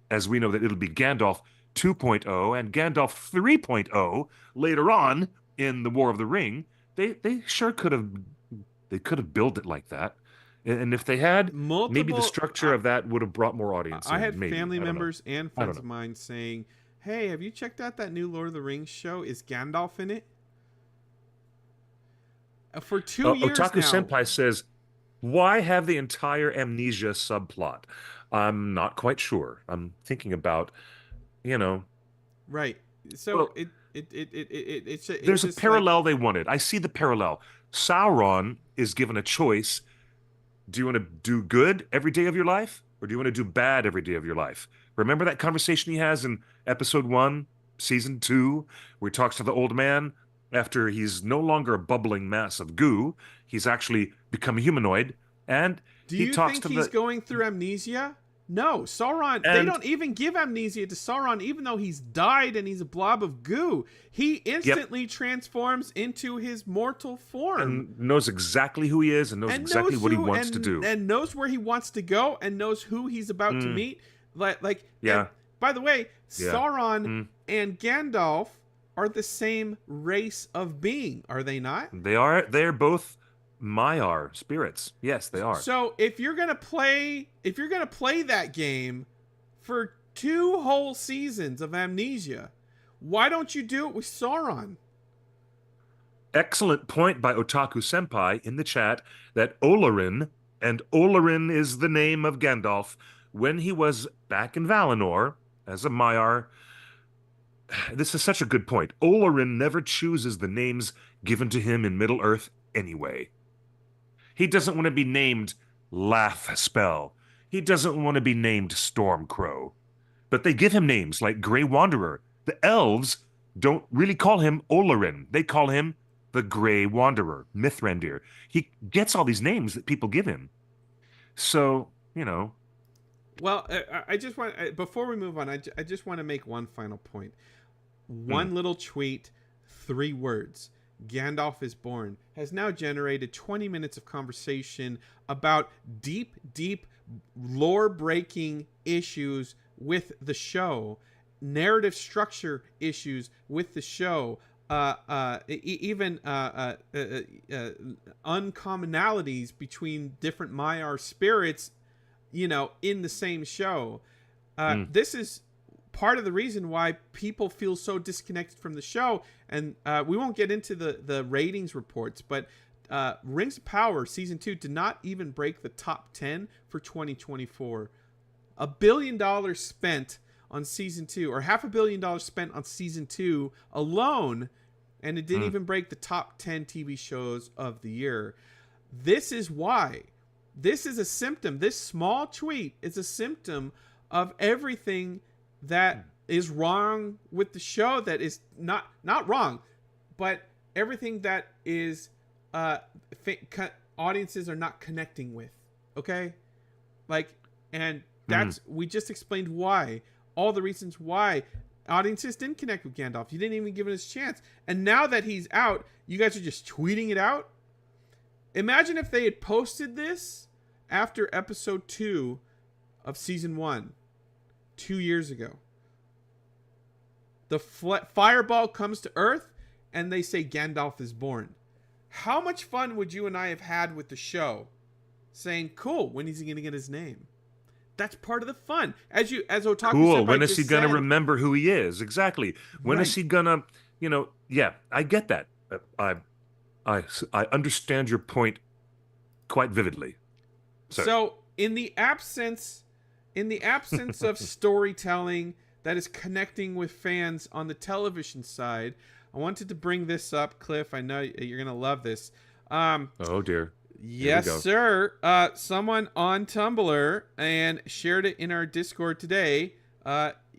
As we know that it'll be Gandalf 2.0 and Gandalf 3.0 later on in the War of the Ring. They sure could have built it like that. And if they had, maybe the Multiple- structure of that would have brought more audience. I in, had maybe. family I don't know. members and I don't friends of mine saying, hey, have you checked out that new Lord of the Rings show? Is Gandalf in it? For 2 years Otaku now. Senpai says, why have the entire amnesia subplot? I'm not quite sure. I'm thinking about, you know, Right. So Well, it's there's a just parallel they wanted. I see the parallel. Sauron is given a choice. Do you want to do good every day of your life, or do you want to do bad every day of your life? Remember that conversation he has in episode 1, season 2, where he talks to the old man after he's no longer a bubbling mass of goo. He's actually become a humanoid, and Do he you talks think to he's the going through amnesia? No, Sauron. They And- don't even give amnesia to Sauron, even though he's died and he's a blob of goo. He instantly transforms into his mortal form. and knows exactly who he is and knows exactly what he wants to do. and knows where he wants to go, and knows who he's about to meet. Yeah. and by the way, Yeah. Sauron and Gandalf are the same race of being, are they not? They're both Maiar spirits. Yes, they are. So if you're gonna play that game for 2 whole seasons of amnesia, why don't you do it with Sauron? Excellent point by Otaku Senpai in the chat that Olorin, and Olorin is the name of Gandalf, when he was back in Valinor as a Maiar. This is such a good point. Olorin never chooses the names given to him in Middle-earth anyway. He doesn't want to be named Laugh Spell. He doesn't want to be named Stormcrow. But they give him names like Grey Wanderer. The elves don't really call him Olorin. They call him the Grey Wanderer, Mithrandir. He gets all these names that people give him. So, you know. Well, I just want, before we move on, I just want to make one final point. One little tweet, 3 words. Gandalf is Born has now generated 20 minutes of conversation about deep lore-breaking issues with the show, narrative structure issues with the show, even uncommonalities between different Maiar spirits, you know, in the same show. This is part of the reason why people feel so disconnected from the show. And we won't get into the ratings reports, but Rings of Power Season 2 did not even break the top 10 for 2024. $1 billion spent on Season 2, or $500 million spent on Season 2 alone, and it didn't even break the top 10 TV shows of the year. This is why. This is a symptom. This small tweet is a symptom of everything that is wrong with the show, that is not wrong, but everything that is audiences are not connecting with. Okay? Like, and that's, we just explained why. All the reasons why audiences didn't connect with Gandalf. You didn't even give it his chance. And now that he's out, you guys are just tweeting it out? Imagine if they had posted this after episode 2 of season 1 2 years ago. The fireball comes to Earth and they say Gandalf is born. How much fun would you and I have had with the show saying, cool, when is he going to get his name? That's part of the fun. As Otaku Cool. Senpai When is he just going to said, remember who he is? Exactly. When is he going to, yeah, I get that. I understand your point quite vividly. So in the absence of storytelling that is connecting with fans on the television side, I wanted to bring this up, Cliff. I know you're gonna love this. Oh dear. Yes, sir. Someone on Tumblr and shared it in our Discord today.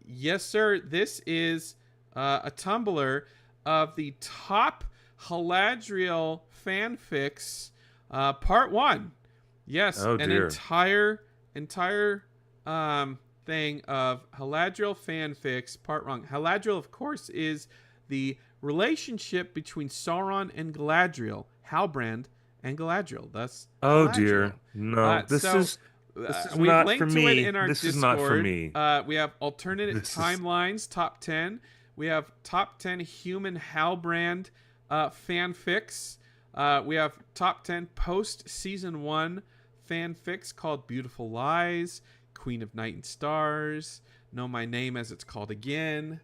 Yes, sir. This is a Tumblr of the top Haladriel fanfics, part 1. Yes, oh, an dear. entire thing of Haladriel fanfics, part 1. Haladriel, of course, is the relationship between Sauron and Galadriel, Halbrand and Galadriel. Thus, Oh Galadriel. dear. No, this is we've not linked for to me. it in our This Discord. is not for me. We have alternate timelines, top 10. We have top 10 human Halbrand fanfics. We have top 10 post season 1 fanfics called Beautiful Lies, Queen of Night and Stars, Know My Name as It's Called Again.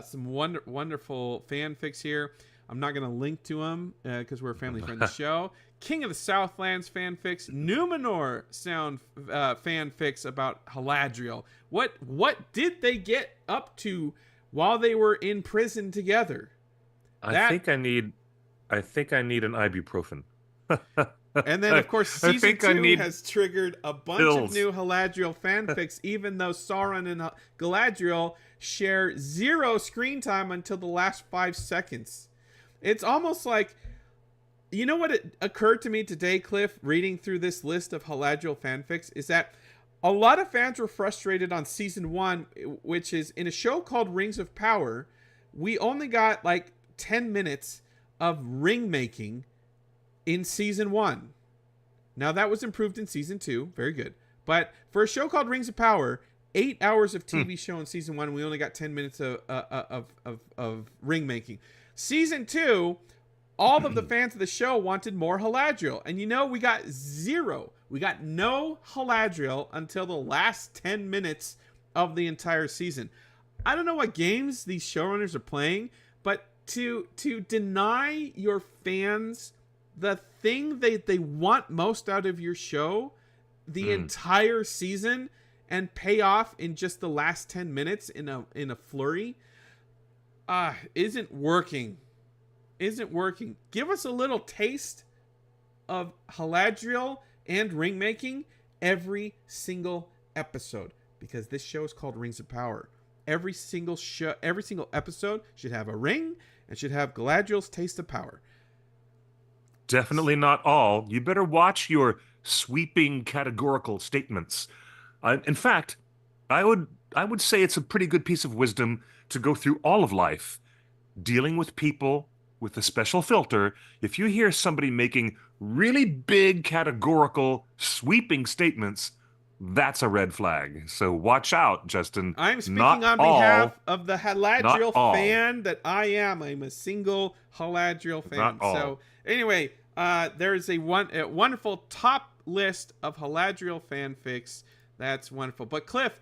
Some wonderful fanfics here. I'm not going to link to them because we're a family-friendly show. King of the Southlands fanfics, Numenor sound fanfics about Haladriel. What did they get up to while they were in prison together? I think I need an ibuprofen. And then, of course, season 2 has triggered a bunch of new Haladriel fanfics, even though Sauron and Galadriel share 0 screen time until the last 5 seconds. It's almost like, you know what it occurred to me today, Cliff, reading through this list of Haladriel fanfics, is that a lot of fans were frustrated on season 1, which is in a show called Rings of Power. We only got like 10 minutes of ring making in season 1. Now that was improved in season 2. Very good. But for a show called Rings of Power, 8 hours of TV show in season 1, we only got 10 minutes of ring making. Season 2, all of the fans of the show wanted more Haladriel. And we got 0. We got no Haladriel until the last 10 minutes of the entire season. I don't know what games these showrunners are playing, but to deny your fans the thing they want most out of your show the entire season and pay off in just the last 10 minutes in a flurry isn't working. Give us a little taste of Haladriel and ring making every single episode, because this show is called Rings of Power. Every single episode should have a ring and should have Galadriel's taste of power. Definitely not all. You better watch your sweeping categorical statements. In fact, I would say it's a pretty good piece of wisdom to go through all of life, dealing with people with a special filter. If you hear somebody making really big categorical sweeping statements, that's a red flag. So watch out, Justin. I'm speaking on behalf of the Haladriel fan that I am. I'm a single Haladriel fan. So anyway, there's a wonderful top list of Haladriel fanfics. That's wonderful. But Cliff,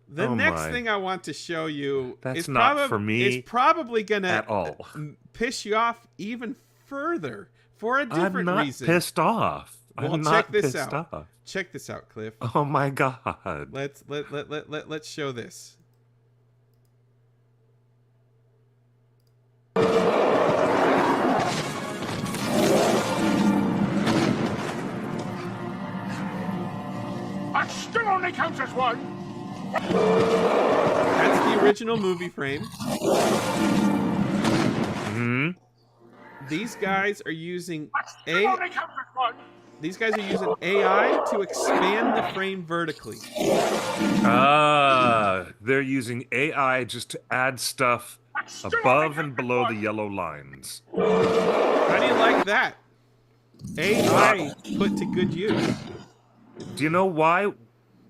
the next thing I want to show you is probably going to piss you off even further for a different I'm not reason. pissed off. Well, I'm check not this pissed out. off. Check this out, Cliff. Oh my god. Let's show this. That still only counts as one. That's the original movie frame. Hmm. These guys are using Still only counts as one. These guys are using AI to expand the frame vertically. They're using AI just to add stuff above and below the yellow lines. How do you like that? AI put to good use. Do you know why?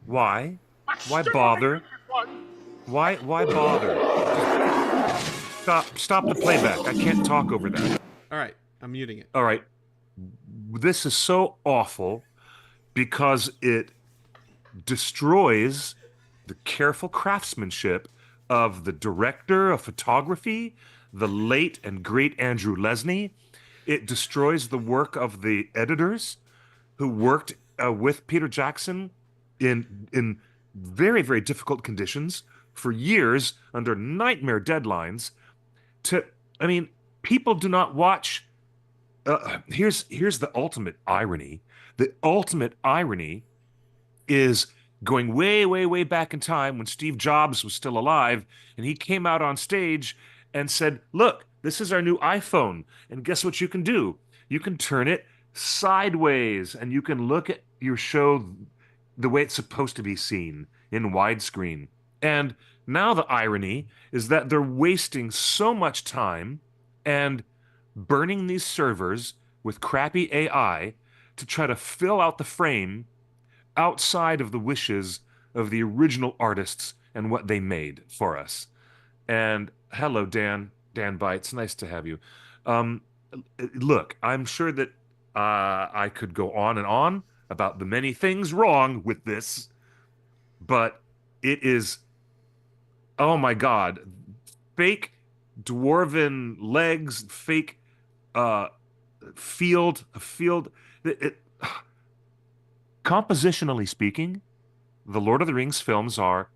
Why? Why bother? Why bother? Stop the playback. I can't talk over that. All right, I'm muting it. All right. This is so awful because it destroys the careful craftsmanship of the director of photography, the late and great Andrew Lesney. It destroys the work of the editors who worked with Peter Jackson in very, very difficult conditions for years under nightmare deadlines. People do not watch. Here's the ultimate irony. The ultimate irony is going way, way, way back in time when Steve Jobs was still alive, and he came out on stage and said, "Look, this is our new iPhone, and guess what you can do? You can turn it sideways, and you can look at your show the way it's supposed to be seen in widescreen." And now the irony is that they're wasting so much time and burning these servers with crappy AI to try to fill out the frame outside of the wishes of the original artists and what they made for us. And hello, Dan Bites, nice to have you. Look, I'm sure that I could go on and on about the many things wrong with this, but it is, oh my God, fake dwarven legs, fake field. Compositionally speaking, the Lord of the Rings films are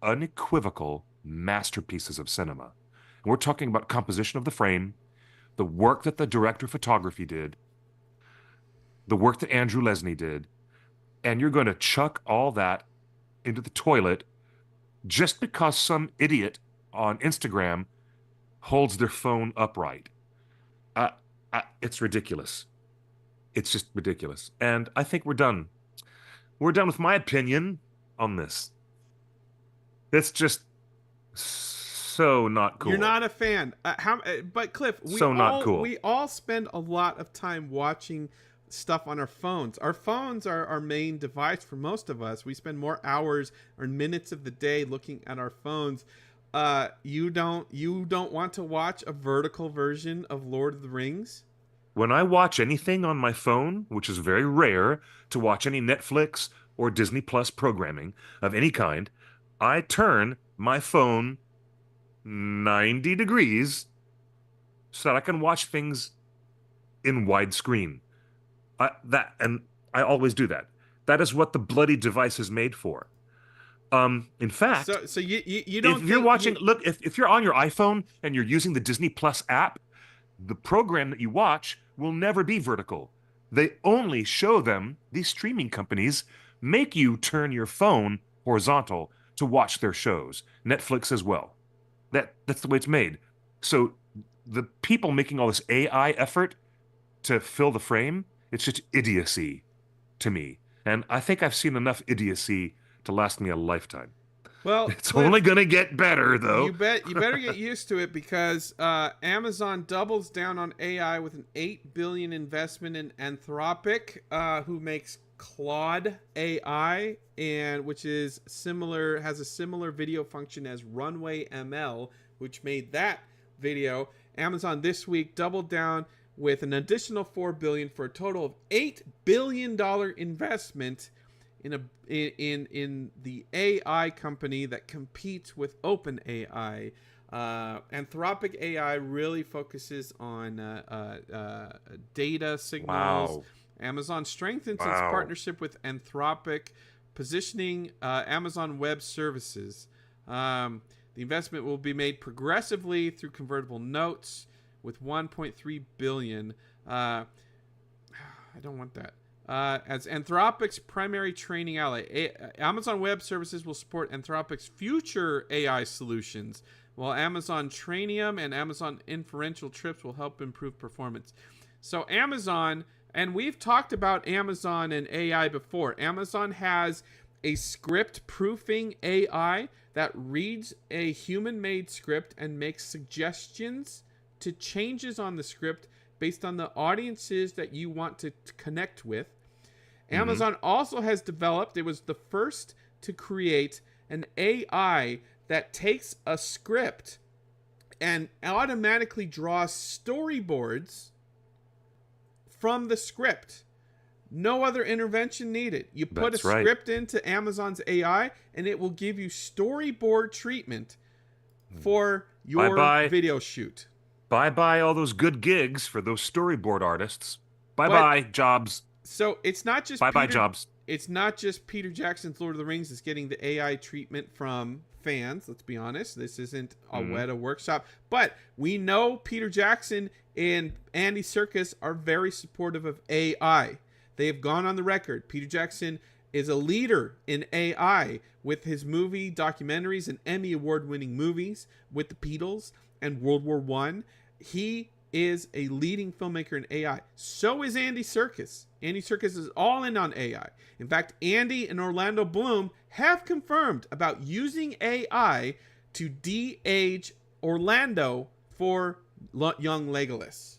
unequivocal masterpieces of cinema. And we're talking about composition of the frame, the work that the director of photography did, the work that Andrew Lesney did, and you're going to chuck all that into the toilet just because some idiot on Instagram holds their phone upright. It's ridiculous. It's just ridiculous. And I think we're done. We're done with my opinion on this. It's just so not cool. You're not a fan. But Cliff, not cool. We all spend a lot of time watching stuff on our phones. Our phones are our main device for most of us. We spend more hours or minutes of the day looking at our phones. You don't want to watch a vertical version of Lord of the Rings? When I watch anything on my phone, which is very rare to watch any Netflix or Disney Plus programming of any kind, I turn my phone 90 degrees so that I can watch things in widescreen. I always do that. That is what the bloody device is made for. In fact, so you don't. If you're watching, look, if you're on your iPhone and you're using the Disney Plus app, the program that you watch will never be vertical. They only show them, these streaming companies make you turn your phone horizontal to watch their shows. Netflix as well. That's the way it's made. So the people making all this AI effort to fill the frame, it's just idiocy to me. And I think I've seen enough idiocy to last me a lifetime. Well, it's only going to get better, though. You better get used to it because Amazon doubles down on AI with an $8 billion investment in Anthropic, who makes Claude AI, and which is similar, has a similar video function as Runway ML, which made that video. Amazon this week doubled down with an additional $4 billion for a total of $8 billion investment in the AI company that competes with OpenAI. Anthropic AI really focuses on data signals. Wow. Amazon strengthens its Wow. partnership with Anthropic, positioning Amazon Web Services. The investment will be made progressively through convertible notes with 1.3 billion. I don't want that. As Anthropic's primary training ally, Amazon Web Services will support Anthropic's future AI solutions, while Amazon Trainium and Amazon Inferential Trips will help improve performance. So Amazon, and we've talked about Amazon and AI before. Amazon has a script proofing AI that reads a human-made script and makes suggestions to changes on the script based on the audiences that you want to connect with. Amazon also has developed, it was the first to create an AI that takes a script and automatically draws storyboards from the script. No other intervention needed. You put That's a right. script into Amazon's AI and it will give you storyboard treatment for your Bye-bye. video shoot. Bye-bye all those good gigs for those storyboard artists. Bye-bye jobs. So it's not just Bye-bye jobs. It's not just Peter Jackson's Lord of the Rings is getting the AI treatment from fans. Let's be honest. This isn't a Weta workshop. But we know Peter Jackson and Andy Serkis are very supportive of AI. They have gone on the record. Peter Jackson is a leader in AI with his movie documentaries and Emmy award-winning movies with the Beatles and World War I. He is a leading filmmaker in AI. So is Andy Serkis. Andy Serkis is all in on AI. In fact, Andy and Orlando Bloom have confirmed about using AI to de-age Orlando for young Legolas.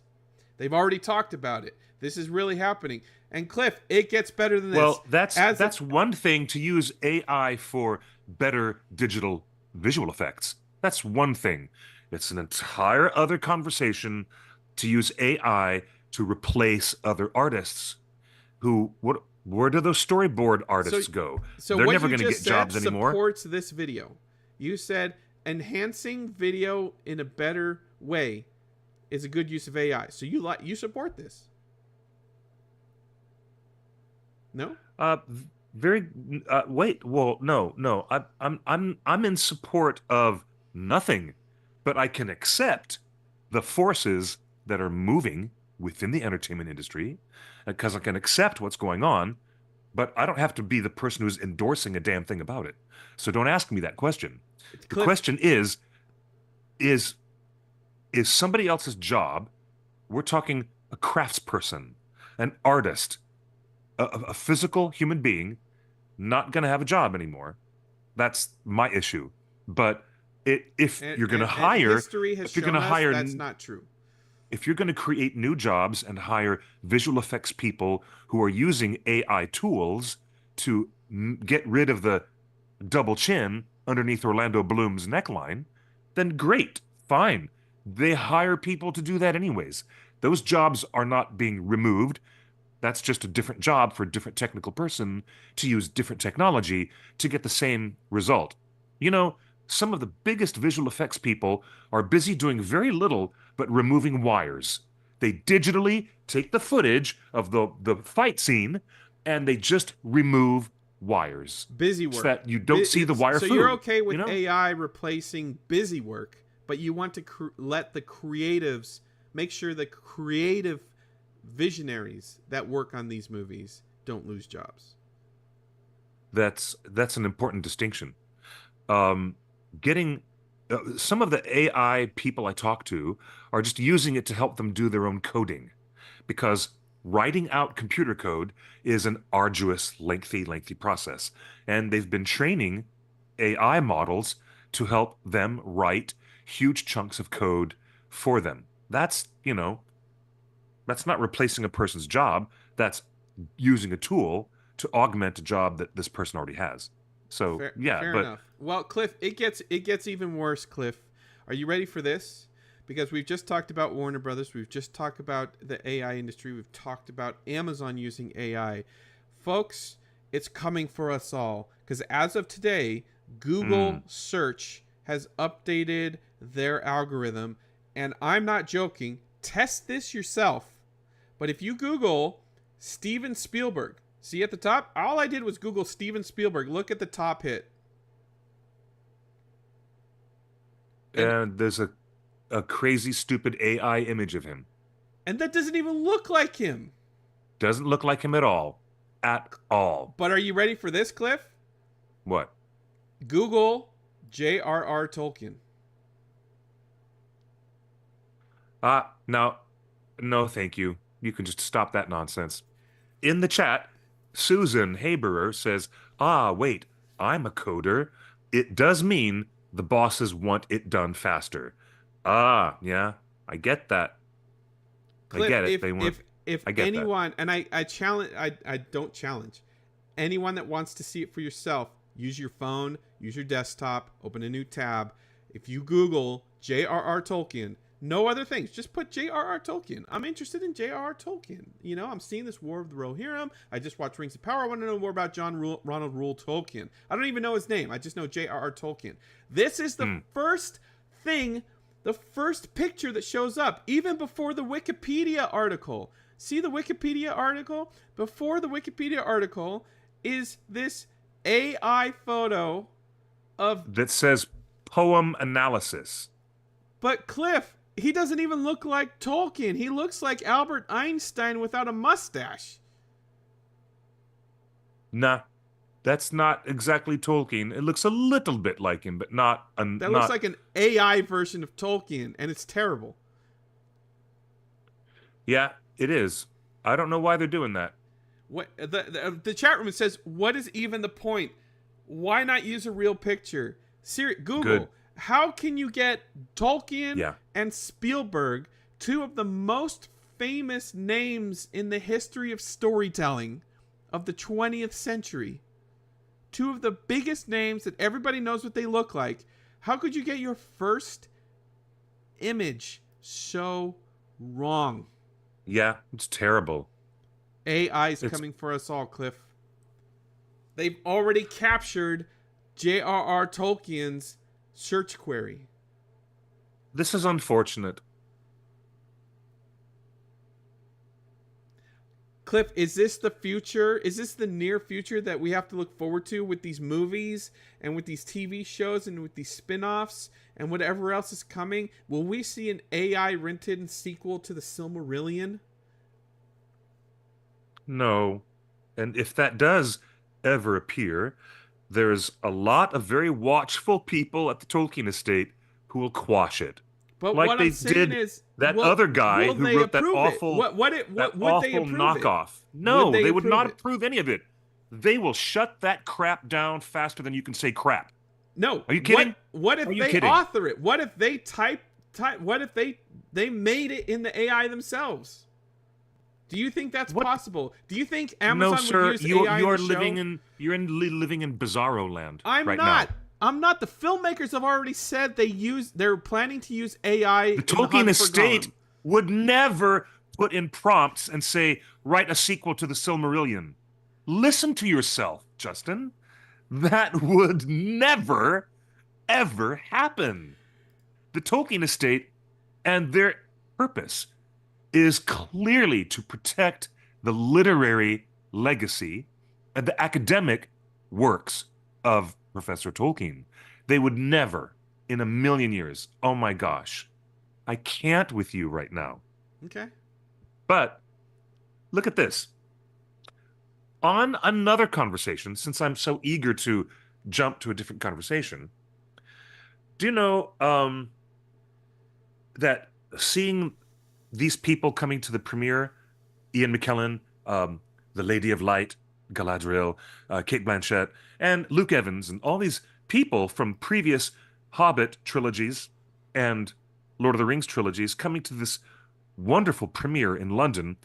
They've already talked about it. This is really happening. And Cliff, it gets better than this. Well, that's one thing to use AI for better digital visual effects. That's one thing. It's an entire other conversation to use AI to replace other artists. Where do those storyboard artists go? So they're what never you going to just get jobs said anymore. Supports this video. You said enhancing video in a better way is a good use of AI. So you support this? No? Wait. Well, no. I'm in support of nothing, but I can accept the forces that are moving within the entertainment industry because I can accept what's going on, but I don't have to be the person who's endorsing a damn thing about it. So don't ask me that question. The question is somebody else's job, we're talking a craftsperson, an artist, a physical human being, not going to have a job anymore. That's my issue. But if you're going to hire, history has if you're shown going to us hire, that's not true. If you're going to create new jobs and hire visual effects people who are using AI tools to get rid of the double chin underneath Orlando Bloom's neckline, then great, fine. They hire people to do that anyways. Those jobs are not being removed. That's just a different job for a different technical person to use different technology to get the same result. You know, some of the biggest visual effects people are busy doing very little but removing wires. They digitally take the footage of the fight scene and they just remove wires. Busy work. So that you don't see the wire So food. you're okay with you know? AI replacing busy work, but you want to let the creatives make sure the creative visionaries that work on these movies don't lose jobs. That's an important distinction. Getting some of the AI people I talk to are just using it to help them do their own coding, because writing out computer code is an arduous, lengthy process, and they've been training AI models to help them write huge chunks of code for them. That's not replacing a person's job. That's using a tool to augment a job that this person already has. So Fair but enough. Well, Cliff, it gets even worse. Cliff, are you ready for this? Because we've just talked about Warner Brothers, we've just talked about the AI industry, we've talked about Amazon using AI. Folks, it's coming for us all. Because as of today, Google search has updated their algorithm. And I'm not joking. Test this yourself. But if you Google Steven Spielberg, see at the top? All I did was Google Steven Spielberg. Look at the top hit. And there's a crazy, stupid AI image of him. And that doesn't even look like him. Doesn't look like him at all. At all. But are you ready for this, Cliff? What? Google JRR Tolkien. No, thank you. You can just stop that nonsense. In the chat, Susan Haberer says, wait, I'm a coder. It does mean the bosses want it done faster. Yeah, I get that. Cliff, I get it. If anyone, and I challenge, I don't challenge anyone that wants to see it for yourself, use your phone, use your desktop, open a new tab. If you Google JRR Tolkien, no other things, just put JRR Tolkien. I'm interested in JRR Tolkien. You know, I'm seeing this War of the Rohirrim. I just watched Rings of Power. I want to know more about Ronald Reuel Tolkien. I don't even know his name. I just know JRR Tolkien. This is the first thing, the first picture that shows up, even before the Wikipedia article. See the Wikipedia article? Before the Wikipedia article is this AI photo of... that says poem analysis. But Cliff, he doesn't even look like Tolkien. He looks like Albert Einstein without a mustache. Nah, that's not exactly Tolkien. It looks a little bit like him, but not... That looks like an AI version of Tolkien, and it's terrible. Yeah, it is. I don't know why they're doing that. What the chat room says, what is even the point? Why not use a real picture? Google, Good. How can you get Tolkien and Spielberg, two of the most famous names in the history of storytelling of the 20th century, two of the biggest names that everybody knows what they look like, how could you get your first image so wrong? Yeah, it's terrible. AI's coming for us all, Cliff. They've already captured J.R.R. Tolkien's search query. This is unfortunate. Cliff, is this the future? Is this the near future that we have to look forward to with these movies and with these TV shows and with these spin-offs and whatever else is coming? Will we see an AI-written sequel to the Silmarillion? No. And if that does ever appear, there's a lot of very watchful people at the Tolkien estate who will quash it. But like what they I'm saying did is, that other guy who wrote that awful, would they knockoff. No, they would not approve any of it. They will shut that crap down faster than you can say crap. No. Are you kidding? What if they author it? What if they type what if they made it in the AI themselves? Do you think that's possible? Do you think Amazon would use AI you're in the living show? living in bizarro land. I'm right not. Now. I'm not. The filmmakers have already said they're planning to use AI. The Tolkien estate would never put in prompts and say, write a sequel to the Silmarillion. Listen to yourself, Justin. That would never, ever happen. The Tolkien estate and their purpose is clearly to protect the literary legacy and the academic works of Professor Tolkien. They would never, in a million years, oh my gosh, I can't with you right now. Okay. But look at this. On another conversation, since I'm so eager to jump to a different conversation, do you know that seeing these people coming to the premiere, Ian McKellen, the Lady of Light, Galadriel, Kate Blanchett, and Luke Evans, and all these people from previous Hobbit trilogies and Lord of the Rings trilogies coming to this wonderful premiere in London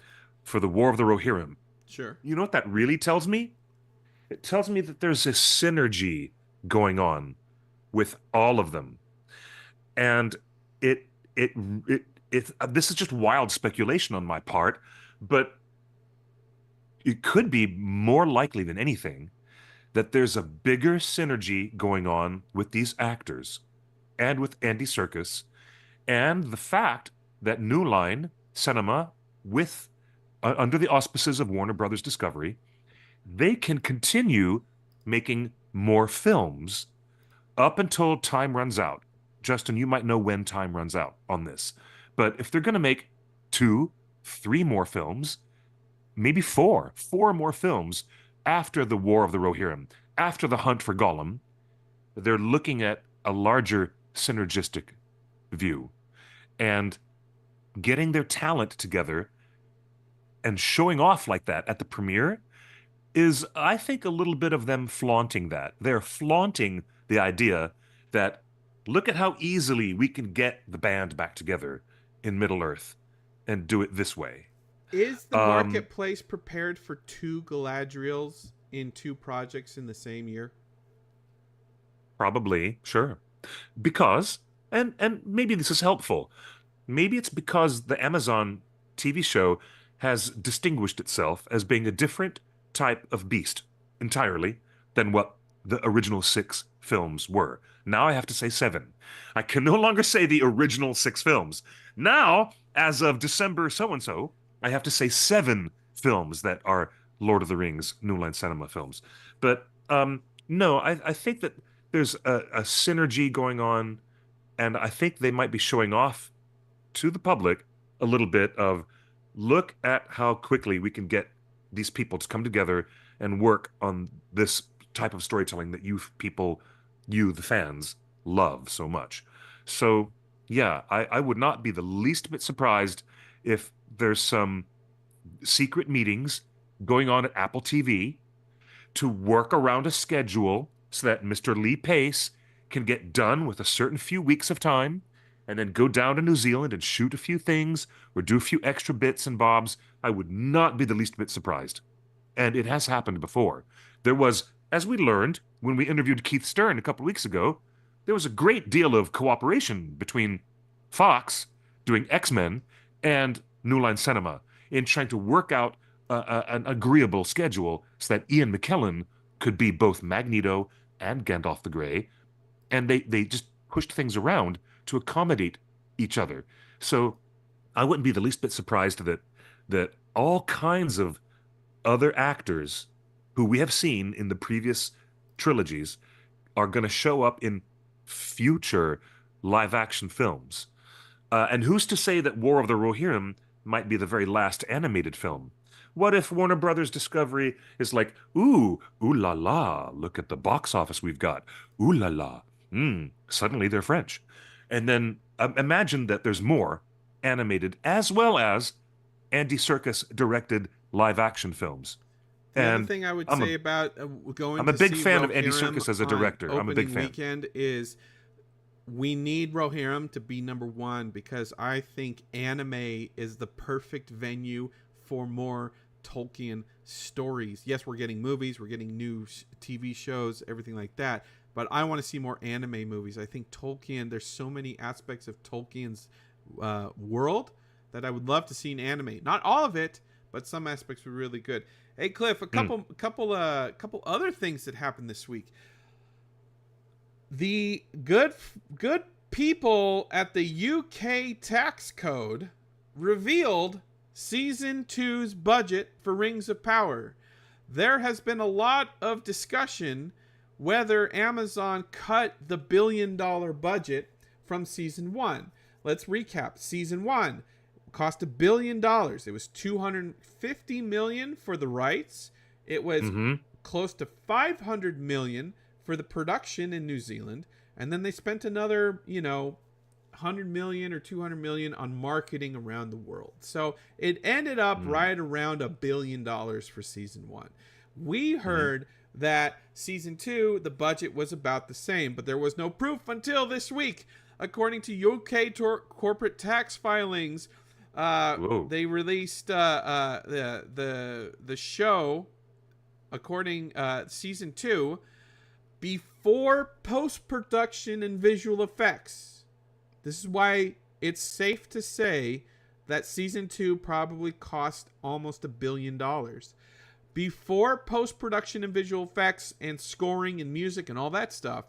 for the War of the Rohirrim. Sure. You know what that really tells me? It tells me that there's a synergy going on with all of them. And this is just wild speculation on my part, but it could be more likely than anything that there's a bigger synergy going on with these actors and with Andy Serkis, and the fact that New Line Cinema, with under the auspices of Warner Brothers Discovery, they can continue making more films up until time runs out. Justin, you might know when time runs out on this, but if they're going to make 2, 3 more films, maybe 4 more films after the War of the Rohirrim, after the Hunt for Gollum, they're looking at a larger synergistic view and getting their talent together and showing off like that at the premiere is, I think, a little bit of them flaunting that. They're flaunting the idea that look at how easily we can get the band back together in Middle-earth and do it this way. Is the marketplace prepared for 2 Galadriels in 2 projects in the same year? Probably, sure. Because, and maybe this is helpful, maybe it's because the Amazon TV show has distinguished itself as being a different type of beast entirely than what the original 6 films were. Now I have to say 7. I can no longer say the original 6 films. Now, as of December so-and-so, I have to say 7 films that are Lord of the Rings New Line Cinema films. But no, I think that there's a synergy going on, and I think they might be showing off to the public a little bit of, look at how quickly we can get these people to come together and work on this type of storytelling that you people, you, the fans, love so much. So, yeah, I would not be the least bit surprised if there's some secret meetings going on at Apple TV to work around a schedule so that Mr. Lee Pace can get done with a certain few weeks of time and then go down to New Zealand and shoot a few things or do a few extra bits and bobs. I would not be the least bit surprised. And it has happened before. There was, as we learned when we interviewed Keith Stern a couple weeks ago, there was a great deal of cooperation between Fox doing X-Men and New Line Cinema in trying to work out an agreeable schedule so that Ian McKellen could be both Magneto and Gandalf the Grey. And they just pushed things around to accommodate each other. So I wouldn't be the least bit surprised that all kinds of other actors who we have seen in the previous trilogies are going to show up in future live-action films. And who's to say that War of the Rohirrim might be the very last animated film? What if Warner Brothers Discovery is like, ooh la la, look at the box office we've got. Ooh la la. Suddenly they're French. And then imagine that there's more animated as well as Andy Serkis directed live action films. The other thing I would say about going I'm a to big see fan of Rohirrim Andy Serkis as a director. I'm a big fan. Weekend is we need Rohirrim to be number 1 because I think anime is the perfect venue for more Tolkien stories. Yes, we're getting movies, we're getting new TV shows, everything like that. But I want to see more anime movies. I think Tolkien, there's so many aspects of Tolkien's world that I would love to see in anime. Not all of it, but some aspects were really good. Hey, Cliff, a couple other things that happened this week. The good people at the UK tax code revealed season 2's budget for Rings of Power. There has been a lot of discussion whether Amazon cut the $1 billion budget from season 1. Let's recap. Season 1 cost $1 billion. It was $250 million for the rights. It was close to $500 million for the production in New Zealand, and then they spent another, $100 million or $200 million on marketing around the world. So it ended up right around $1 billion for season 1. We heard that season 2, the budget was about the same, but there was no proof until this week. According to UK corporate tax filings, they released the show, according season 2, before post-production and visual effects. This is why it's safe to say that season 2 probably cost almost $1 billion. Before post-production and visual effects and scoring and music and all that stuff,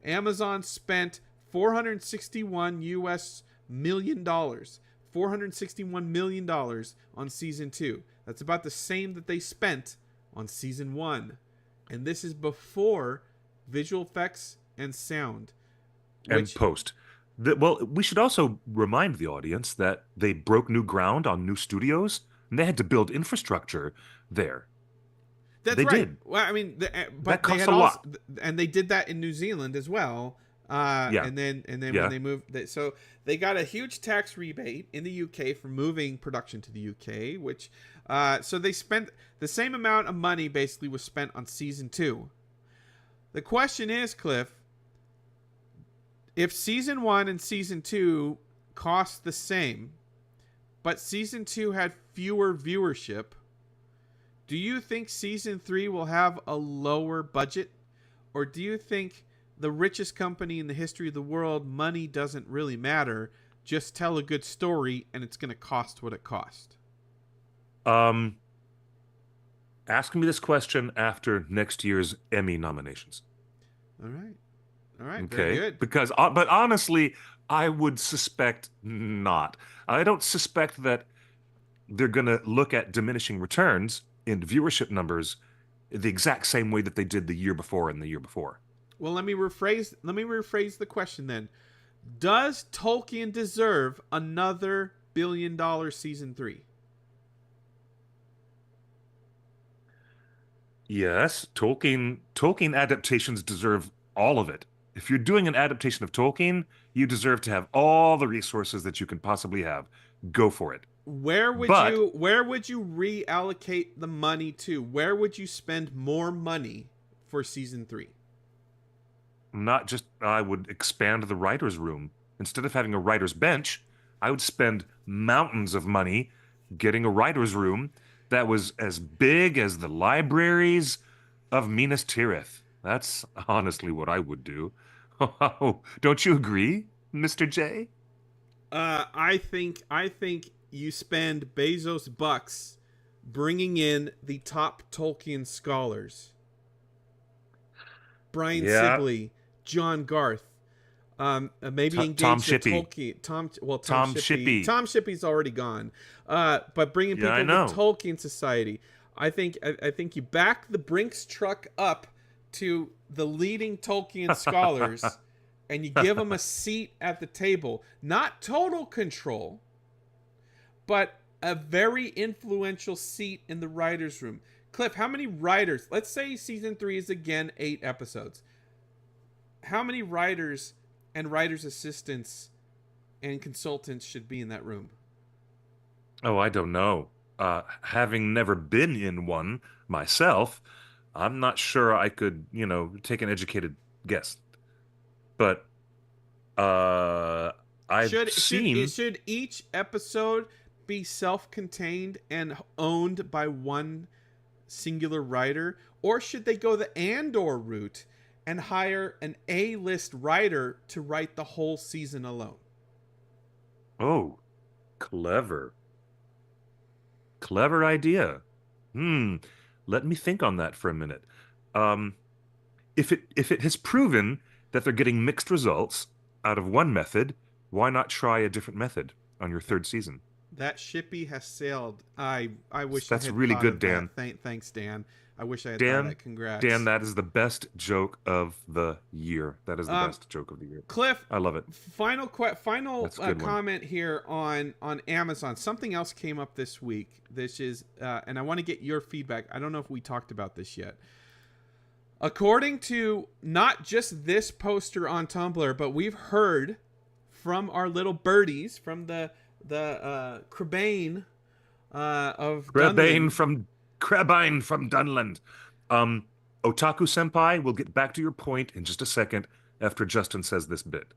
Amazon spent $461 million. $461 million on season 2. That's about the same that they spent on season 1. And this is before visual effects and sound. And post. Well, we should also remind the audience that they broke new ground on new studios, and they had to build infrastructure there. That's they right. did. Well, I mean, but that costs they had a lot. and they did that in New Zealand as well. And then when they moved, so they got a huge tax rebate in the UK for moving production to the UK, which so they spent the same amount of money basically was spent on season 2. The question is, Cliff, if season 1 and season 2 cost the same, but season 2 had fewer viewership, do you think season 3 will have a lower budget? Or do you think the richest company in the history of the world, money doesn't really matter, just tell a good story and it's going to cost what it cost? Ask me this question after next year's Emmy nominations. All right. Okay. Very good. Because, but honestly, I would suspect not. I don't suspect that they're going to look at diminishing returns in viewership numbers the exact same way that they did the year before and the year before. Well, let me rephrase the question then. Does Tolkien deserve another $1 billion season 3? Yes, Tolkien adaptations deserve all of it. If you're doing an adaptation of Tolkien, you deserve to have all the resources that you can possibly have. Go for it. Where would you reallocate the money to? Where would you spend more money for season 3? Not just, I would expand the writer's room. Instead of having a writer's bench, I would spend mountains of money getting a writer's room that was as big as the libraries of Minas Tirith. That's honestly what I would do. Oh, don't you agree, Mr. J? I think you spend Bezos bucks bringing in the top Tolkien scholars. Brian Sibley, John Garth, maybe engage Tom the Shippey. Tolkien. Tom Shippey. Tom Shippey's already gone. But bringing people to Tolkien Society, I think you back the Brinks truck up to the leading Tolkien scholars, and you give them a seat at the table. Not total control, but a very influential seat in the writer's room. Cliff, how many writers? Let's say season 3 is again 8 episodes. How many writers and writers' assistants and consultants should be in that room? Oh, I don't know. Having never been in one myself, I'm not sure I could, take an educated guess. But should each episode be self-contained and owned by one singular writer, or should they go the Andor route and hire an A-list writer to write the whole season alone? Oh, clever idea. Let me think on that for a minute. If it has proven that they're getting mixed results out of one method, why not try a different method on your 3rd season? That Shippey has sailed. I wish that's I had really thought good, of Dan. That. Thanks, Dan. I wish I had Dan, thought of that. Congrats, Dan. That is the best joke of the year. That is the best joke of the year. Cliff, I love it. Final comment here on Amazon. Something else came up this week. This is, and I want to get your feedback. I don't know if we talked about this yet. According to not just this poster on Tumblr, but we've heard from our little birdies from the Crabane of Crabine from Dunland. Otaku Senpai, we'll get back to your point in just a second after Justin says this bit.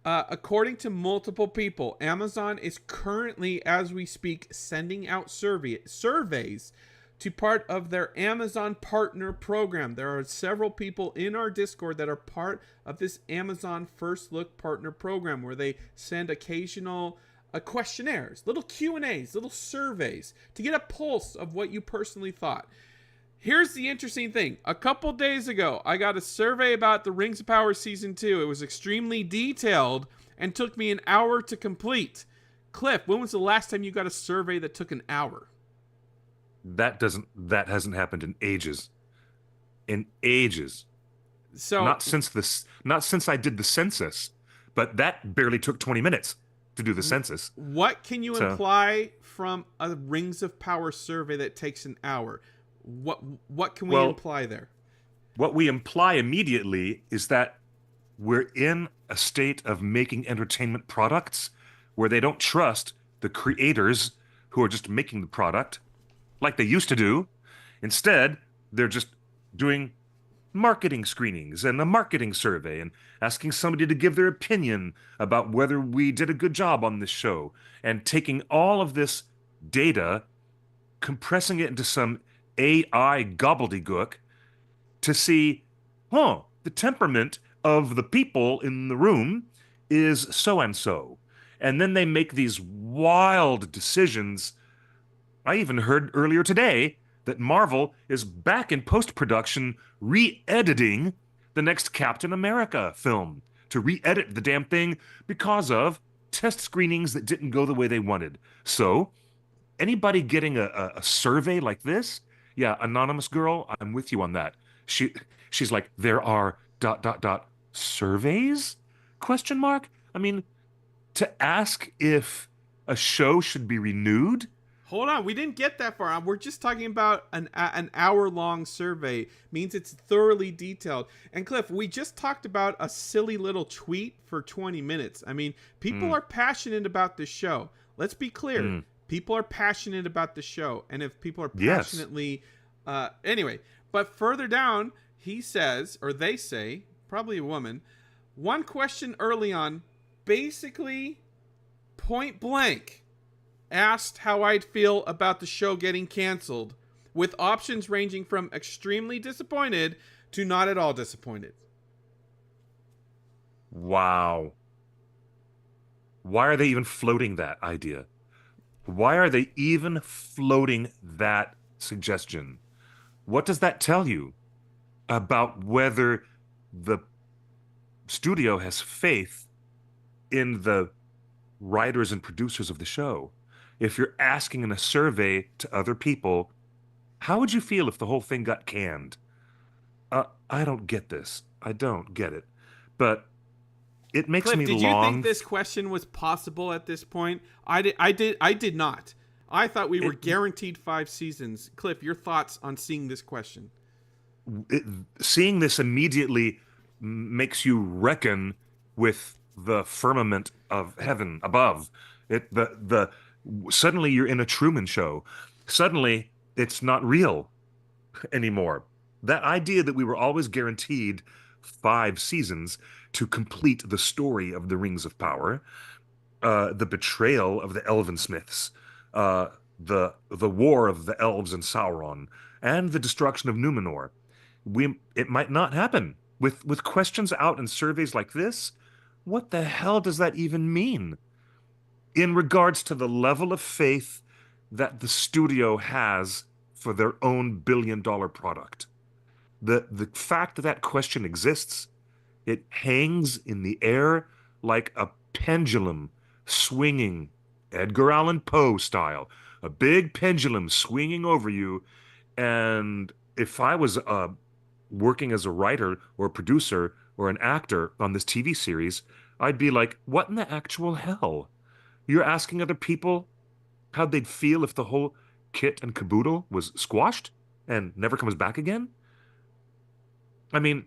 According to multiple people, Amazon is currently, as we speak, sending out surveys to part of their Amazon Partner Program. There are several people in our Discord that are part of this Amazon First Look Partner Program, where they send occasional questionnaires, little Q&As, little surveys to get a pulse of what you personally thought. Here's the interesting thing. A couple days ago, I got a survey about the Rings of Power Season 2. It was extremely detailed and took me an hour to complete. Cliff, when was the last time you got a survey that took an hour? That hasn't happened in ages. In ages. So not since I did the census, but that barely took 20 minutes to do the census. What can you imply from a Rings of Power survey that takes an hour? What can we imply there? What we imply immediately is that we're in a state of making entertainment products where they don't trust the creators who are just making the product like they used to do. Instead, they're just doing marketing screenings and a marketing survey and asking somebody to give their opinion about whether we did a good job on this show, and taking all of this data, compressing it into some AI gobbledygook to see, the temperament of the people in the room is so-and-so. And then they make these wild decisions. I even heard earlier today that Marvel is back in post-production re-editing the next Captain America film, to re-edit the damn thing because of test screenings that didn't go the way they wanted. So anybody getting a survey like this, yeah, anonymous girl, I'm with you on that. She's like, there are ... surveys? ? I mean, to ask if a show should be renewed. Hold on, we didn't get that far. We're just talking about an hour-long survey. Means it's thoroughly detailed. And Cliff, we just talked about a silly little tweet for 20 minutes. I mean, people are passionate about this show. Let's be clear. People are passionate about the show. And if people are passionately... anyway, but further down, he says, or they say, probably a woman, one question early on, basically point blank, asked how I'd feel about the show getting canceled, with options ranging from extremely disappointed to not at all disappointed. Wow. Why are they even floating that idea? Why are they even floating that suggestion? What does that tell you about whether the studio has faith in the writers and producers of the show? If you're asking in a survey to other people, how would you feel if the whole thing got canned? I don't get this. I don't get it. But it makes Cliff, me did long. you think this question was possible at this point? I did not. I thought we were guaranteed 5 seasons. Cliff, your thoughts on seeing this question? Seeing this immediately makes you reckon with the firmament of heaven above. Suddenly you're in a Truman Show. Suddenly it's not real anymore. That idea that we were always guaranteed 5 seasons to complete the story of the Rings of Power, the betrayal of the Elven Smiths, the war of the elves and Sauron, and the destruction of Numenor. It might not happen. With questions out and surveys like this, what the hell does that even mean? In regards to the level of faith that the studio has for their own billion-dollar product. The fact that that question exists, it hangs in the air like a pendulum swinging, Edgar Allan Poe style, a big pendulum swinging over you. And if I was working as a writer or a producer or an actor on this TV series, I'd be like, what in the actual hell? You're asking other people how they'd feel if the whole kit and caboodle was squashed and never comes back again? I mean,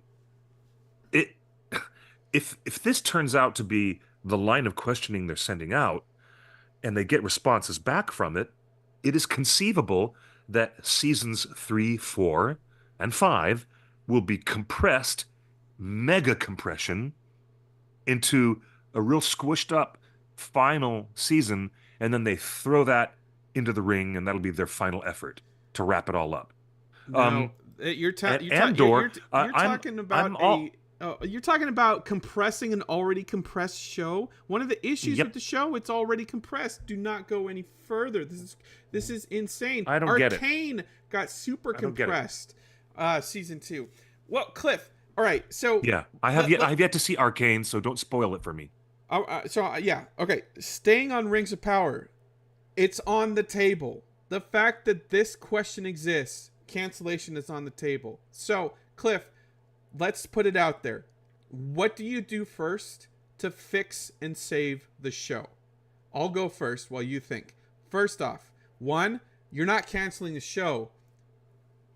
if this turns out to be the line of questioning they're sending out, and they get responses back from it, it is conceivable that seasons 3, 4, and 5 will be compressed, mega compression, into a real squished up final season, and then they throw that into the ring, and that'll be their final effort to wrap it all up. Now, you're talking about Oh, you're talking about compressing an already compressed show. One of the issues with the show, it's already compressed. Do not go any further. This is insane. I don't get it. Arcane got super I don't get it. compressed. Season 2. Well, Cliff. All right. So Yeah, I have yet to see Arcane, so don't spoil it for me. Okay. Staying on Rings of Power, it's on the table. The fact that this question exists, cancellation is on the table. So, Cliff, let's put it out there. What do you do first to fix and save the show? I'll go first while you think. First off, 1, you're not canceling the show.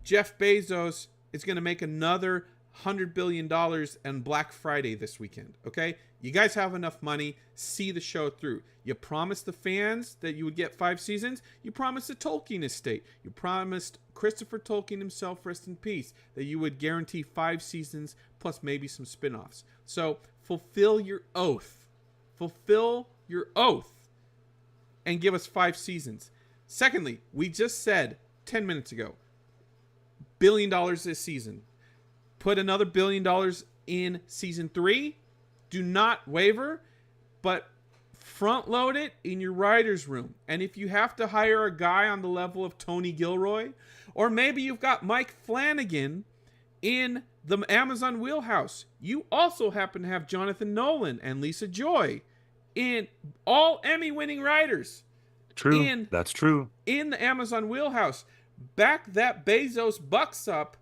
Jeff Bezos is going to make another $100 billion on Black Friday this weekend, okay? You guys have enough money. See the show through. You promised the fans that you would get 5 seasons. You promised the Tolkien estate. You promised Christopher Tolkien himself, rest in peace, that you would guarantee 5 seasons plus maybe some spin-offs. So fulfill your oath. Fulfill your oath and give us 5 seasons. Secondly, we just said 10 minutes ago, $1 billion this season. Put another $1 billion in season 3. Do not waver, but front load it in your writer's room. And if you have to hire a guy on the level of Tony Gilroy, or maybe you've got Mike Flanagan in the Amazon wheelhouse, you also happen to have Jonathan Nolan and Lisa Joy in all Emmy-winning writers. True, that's true. In the Amazon wheelhouse. Back that Bezos bucks up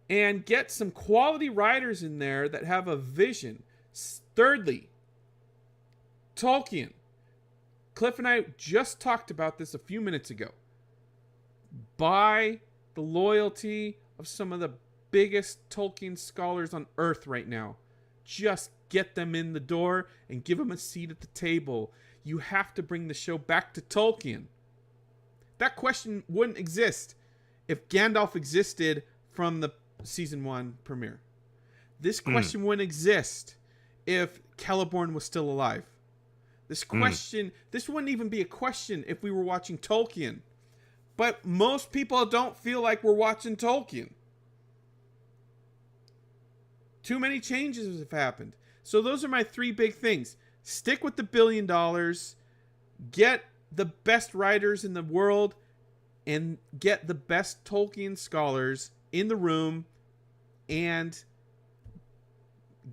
and get some quality writers in there that have a vision. Thirdly, Tolkien. Cliff and I just talked about this a few minutes ago. Buy the loyalty of some of the biggest Tolkien scholars on earth right now. Just get them in the door and give them a seat at the table. You have to bring the show back to Tolkien. That question wouldn't exist if Gandalf existed from the season 1 premiere. This question wouldn't exist if Celeborn was still alive. This question, this wouldn't even be a question if we were watching Tolkien. But most people don't feel like we're watching Tolkien. Too many changes have happened. So those are my 3 big things. Stick with the $1 billion. Get the best writers in the world. And get the best Tolkien scholars in the room. And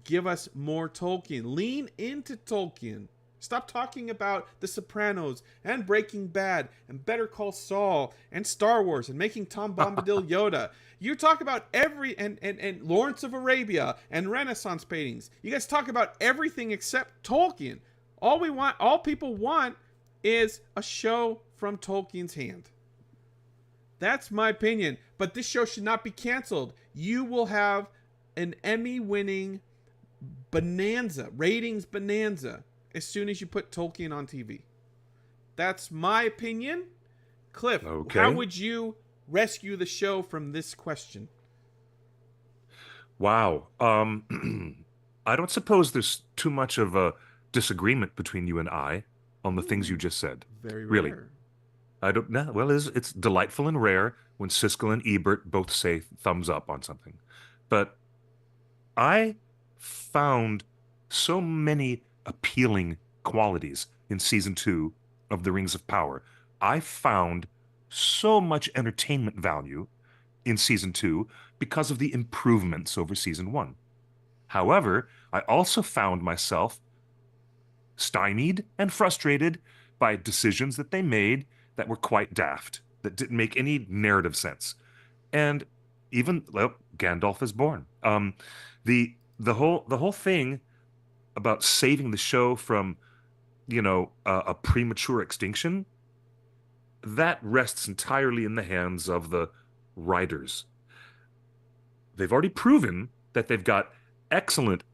give us more Tolkien. Lean into Tolkien. Stop talking about The Sopranos and Breaking Bad and Better Call Saul and Star Wars and making Tom Bombadil Yoda. You talk about and Lawrence of Arabia and Renaissance paintings. You guys talk about everything except Tolkien. All people want is a show from Tolkien's hand. That's my opinion. But this show should not be canceled. You will have an Emmy-winning bonanza, ratings bonanza, as soon as you put Tolkien on TV. That's my opinion. Cliff, how would you rescue the show from this question? Wow. I don't suppose there's too much of a disagreement between you and I on the things you just said. Very really. rare. I don't know. Well, it's delightful and rare when Siskel and Ebert both say thumbs up on something. But I found so many appealing qualities in season 2 of The Rings of Power. I found so much entertainment value in season 2 because of the improvements over season 1. However, I also found myself stymied and frustrated by decisions that they made that were quite daft, that didn't make any narrative sense. And even, well, Gandalf is born. The whole thing about saving the show from, a premature extinction, that rests entirely in the hands of the writers. They've already proven that they've got excellent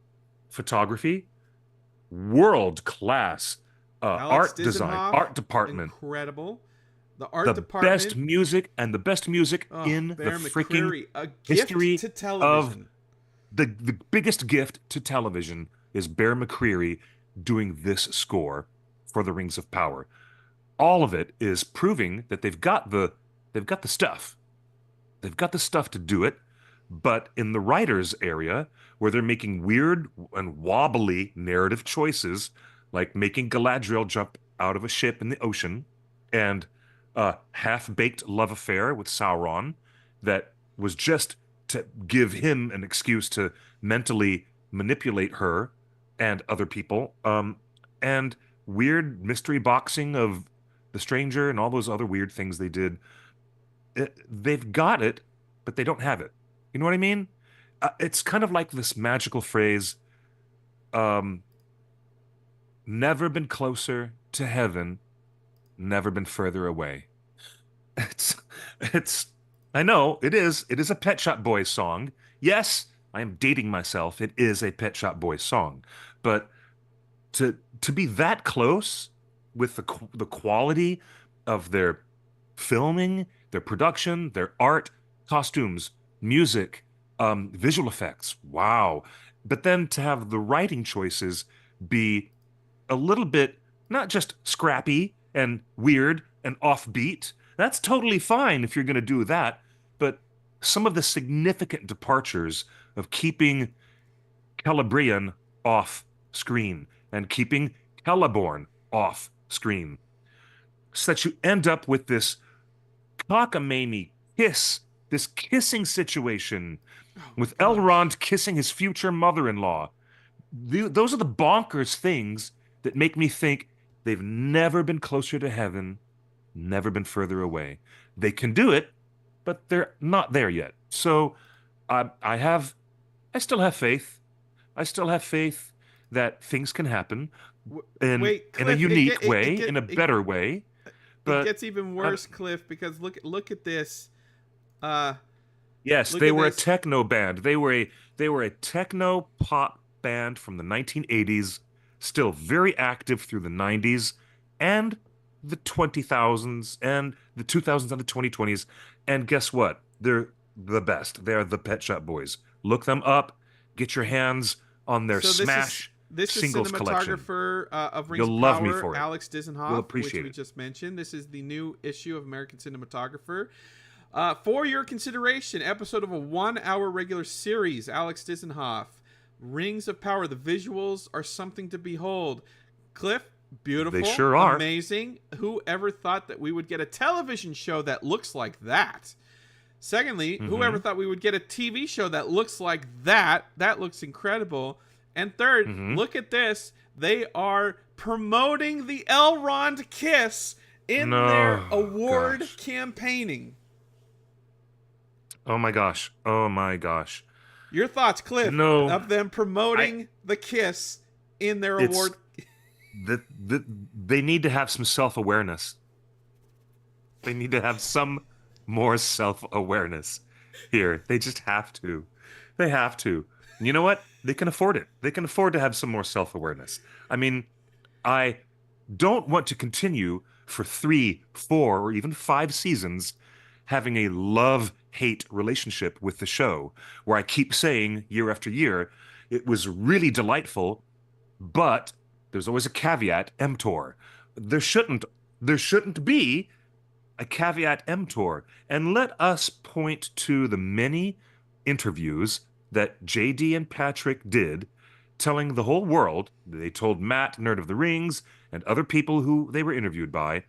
photography, world-class art design, art department. Incredible. The art department. Best music, and the best music in the freaking history to television. Of the biggest gift to television is Bear McCreary doing this score for The Rings of Power. All of it is proving that they've got the stuff. They've got the stuff to do it. but in the writers' area, where they're making weird and wobbly narrative choices, like making Galadriel jump out of a ship in the ocean, and a half-baked love affair with Sauron that was just to give him an excuse to mentally manipulate her and other people, and weird mystery boxing of the stranger and all those other weird things they did. They've got it, but they don't have it. You know what I mean? It's kind of like this magical phrase, never been closer to heaven, never been further away. It's, I know, it is a Pet Shop Boys song. Yes, I am dating myself. It is a Pet Shop Boys song. But to be that close with the quality of their filming, their production, their art, costumes, music, visual effects, wow. But then to have the writing choices be a little bit not just scrappy and weird and offbeat. That's totally fine if you're going to do that. But some of the significant departures of keeping Celebrian off screen and keeping Celeborn off screen, so that you end up with this cockamamie kiss, this kissing situation with Elrond kissing his future mother-in-law. Those are the bonkers things that make me think they've never been closer to heaven, never been further away. They can do it, but they're not there yet. So I still have faith. I still have faith that things can happen in a unique way, in a better way. But it gets even worse, Cliff, because look at this. Yes, they were a techno band. They were a techno pop band from the 1980s, still very active through the 90s and the 2000s and the 2000s and the 2020s. And guess what? They're the best. They're the Pet Shop Boys. Look them up. Get your hands on their Smash singles collection. This is cinematographer of Rings You'll of love Power, me for it. Alex Dizenhoff, You'll appreciate which we it. just mentioned. This is the new issue of American Cinematographer. For your consideration, episode of a 1-hour regular series, Alex Dizenhoff, Rings of Power. The visuals are something to behold. Cliff, beautiful. They sure are. Amazing. Who ever thought that we would get a television show that looks like that? Secondly, whoever thought we would get a TV show that looks like that? That looks incredible. And third, look at this. They are promoting the Elrond kiss in their award campaigning. Oh my gosh. Oh my gosh. Your thoughts, Cliff, No, of them promoting the kiss in their award? They need to have some self-awareness. They need to have some more self-awareness here. They just have to. They have to. And you know what? They can afford it. They can afford to have some more self-awareness. I mean, I don't want to continue for 3, 4, or even 5 seasons having a love-hate relationship with the show, where I keep saying year after year, it was really delightful, but there's always a caveat emptor. There shouldn't be a caveat emptor. And let us point to the many interviews that JD and Patrick did, telling the whole world, they told Matt, Nerd of the Rings, and other people who they were interviewed by,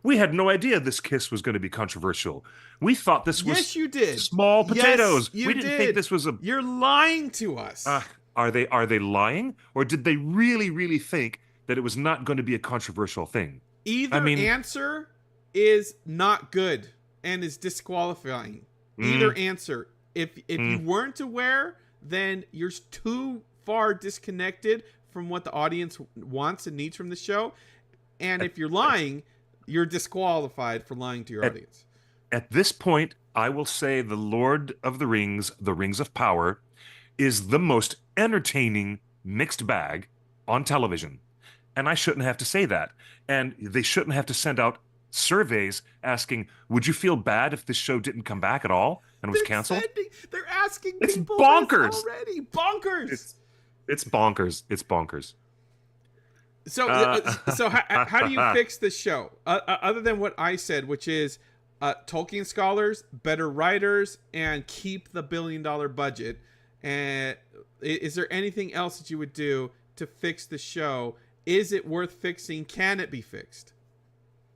we had no idea this kiss was going to be controversial. We thought this was Yes, you did. small potatoes. Yes, you we didn't think this was a... You're lying to us. Are they lying? Or did they really, really think that it was not going to be a controversial thing? Either answer is not good and is disqualifying. Either answer. If you weren't aware, then you're too far disconnected from what the audience wants and needs from the show. And if you're lying, you're disqualified for lying to your audience. At this point, I will say The Lord of the Rings, The Rings of Power, is the most entertaining mixed bag on television. And I shouldn't have to say that. And they shouldn't have to send out surveys asking, would you feel bad if this show didn't come back at all and was canceled? They're asking It's people bonkers. this already. Bonkers. It's bonkers. It's bonkers. So how do you fix this show? Other than what I said, which is Tolkien scholars, better writers, and keep the $1 billion budget. And is there anything else that you would do to fix the show? Is it worth fixing? Can it be fixed?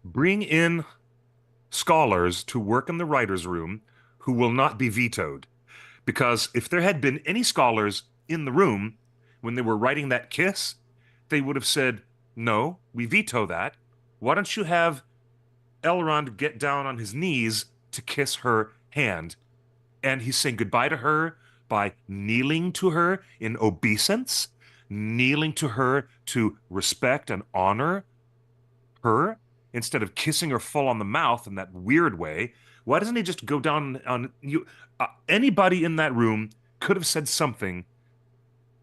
Bring in scholars to work in the writer's room who will not be vetoed. Because if there had been any scholars in the room when they were writing that kiss, they would have said, no, we veto that. Why don't you have Elrond get down on his knees to kiss her hand? And he's saying goodbye to her by kneeling to her in obeisance, kneeling to her to respect and honor her, instead of kissing her full on the mouth in that weird way. Why doesn't he just go down on you? Anybody in that room could have said something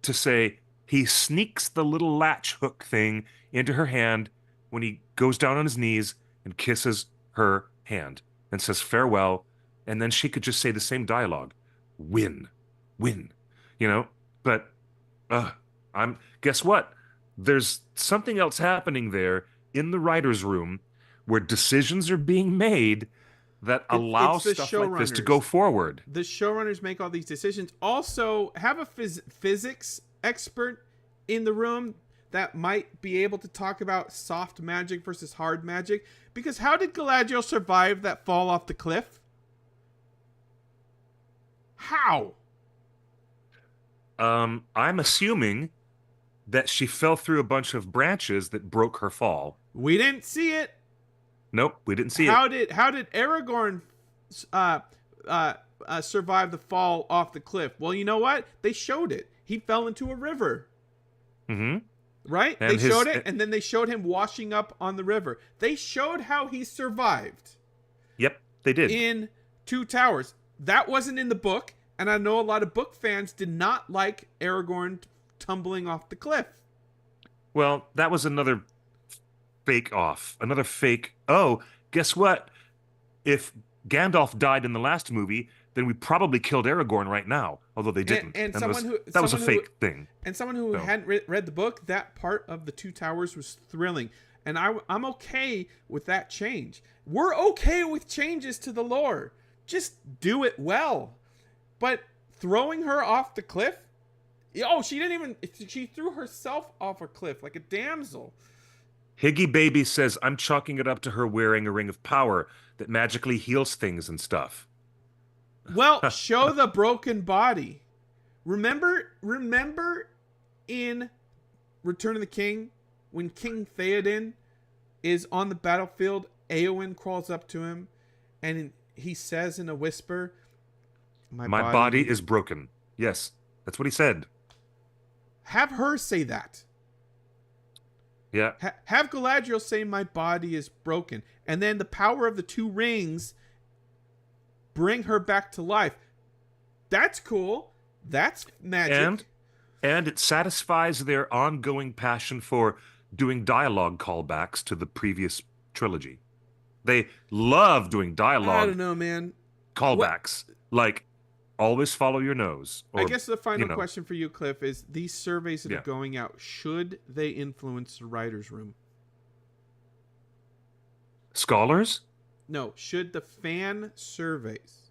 to say he sneaks the little latch hook thing into her hand when he goes down on his knees and kisses her hand and says farewell. And then she could just say the same dialogue. Win. You know? But guess what? There's something else happening there in the writer's room where decisions are being made that allow stuff like this to go forward. The showrunners make all these decisions. Also, have a physics expert in the room that might be able to talk about soft magic versus hard magic. Because how did Galadriel survive that fall off the cliff? How? I'm assuming that she fell through a bunch of branches that broke her fall. We didn't see it. Nope, we didn't see it. How did Aragorn survive the fall off the cliff? Well, you know what? They showed it. He fell into a river. Mm-hmm. Right? And they showed it, and then they showed him washing up on the river. They showed how he survived. Yep, they did. In Two Towers. That wasn't in the book, and I know a lot of book fans did not like Aragorn tumbling off the cliff. Well, that was another fake. Oh, guess what? If Gandalf died in the last movie, then we probably killed Aragorn right now, although they didn't. And that was a fake thing. And someone who hadn't read the book, that part of the Two Towers was thrilling. And I'm okay with that change. We're okay with changes to the lore. Just do it well. But throwing her off the cliff? Oh, she threw herself off a cliff like a damsel. Higgy Baby says, I'm chalking it up to her wearing a ring of power that magically heals things and stuff. Well, show the broken body. Remember in Return of the King, when King Theoden is on the battlefield, Éowyn crawls up to him, and he says in a whisper, My body is broken. Yes, that's what he said. Have her say that. Yeah. Have Galadriel say, my body is broken. And then the power of the two rings bring her back to life. That's cool. That's magic. And it satisfies their ongoing passion for doing dialogue callbacks to the previous trilogy. They love doing dialogue. I don't know, man. Callbacks. Like, always follow your nose. Or, I guess the final question for you, Cliff, is these surveys that are going out, should they influence the writer's room? Scholars? No, should the fan surveys,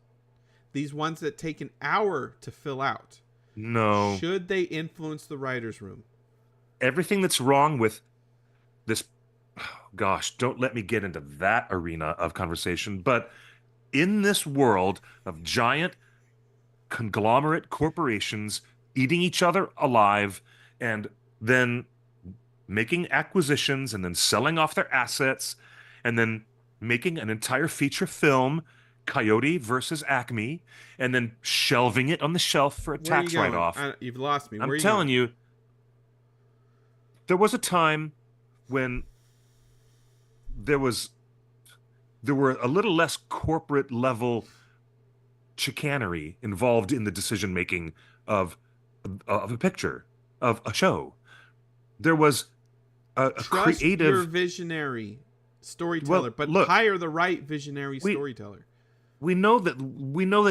these ones that take an hour to fill out, no, should they influence the writer's room? Everything that's wrong with this, gosh, don't let me get into that arena of conversation, but in this world of giant conglomerate corporations eating each other alive and then making acquisitions and then selling off their assets and then making an entire feature film, Coyote versus Acme, and then shelving it on the shelf for a tax write-off. You've lost me. I'm telling you, there was a time when there were a little less corporate level chicanery involved in the decision making of a picture, of a show. There was a Trust creative, your visionary storyteller, but hire the right visionary storyteller. We know that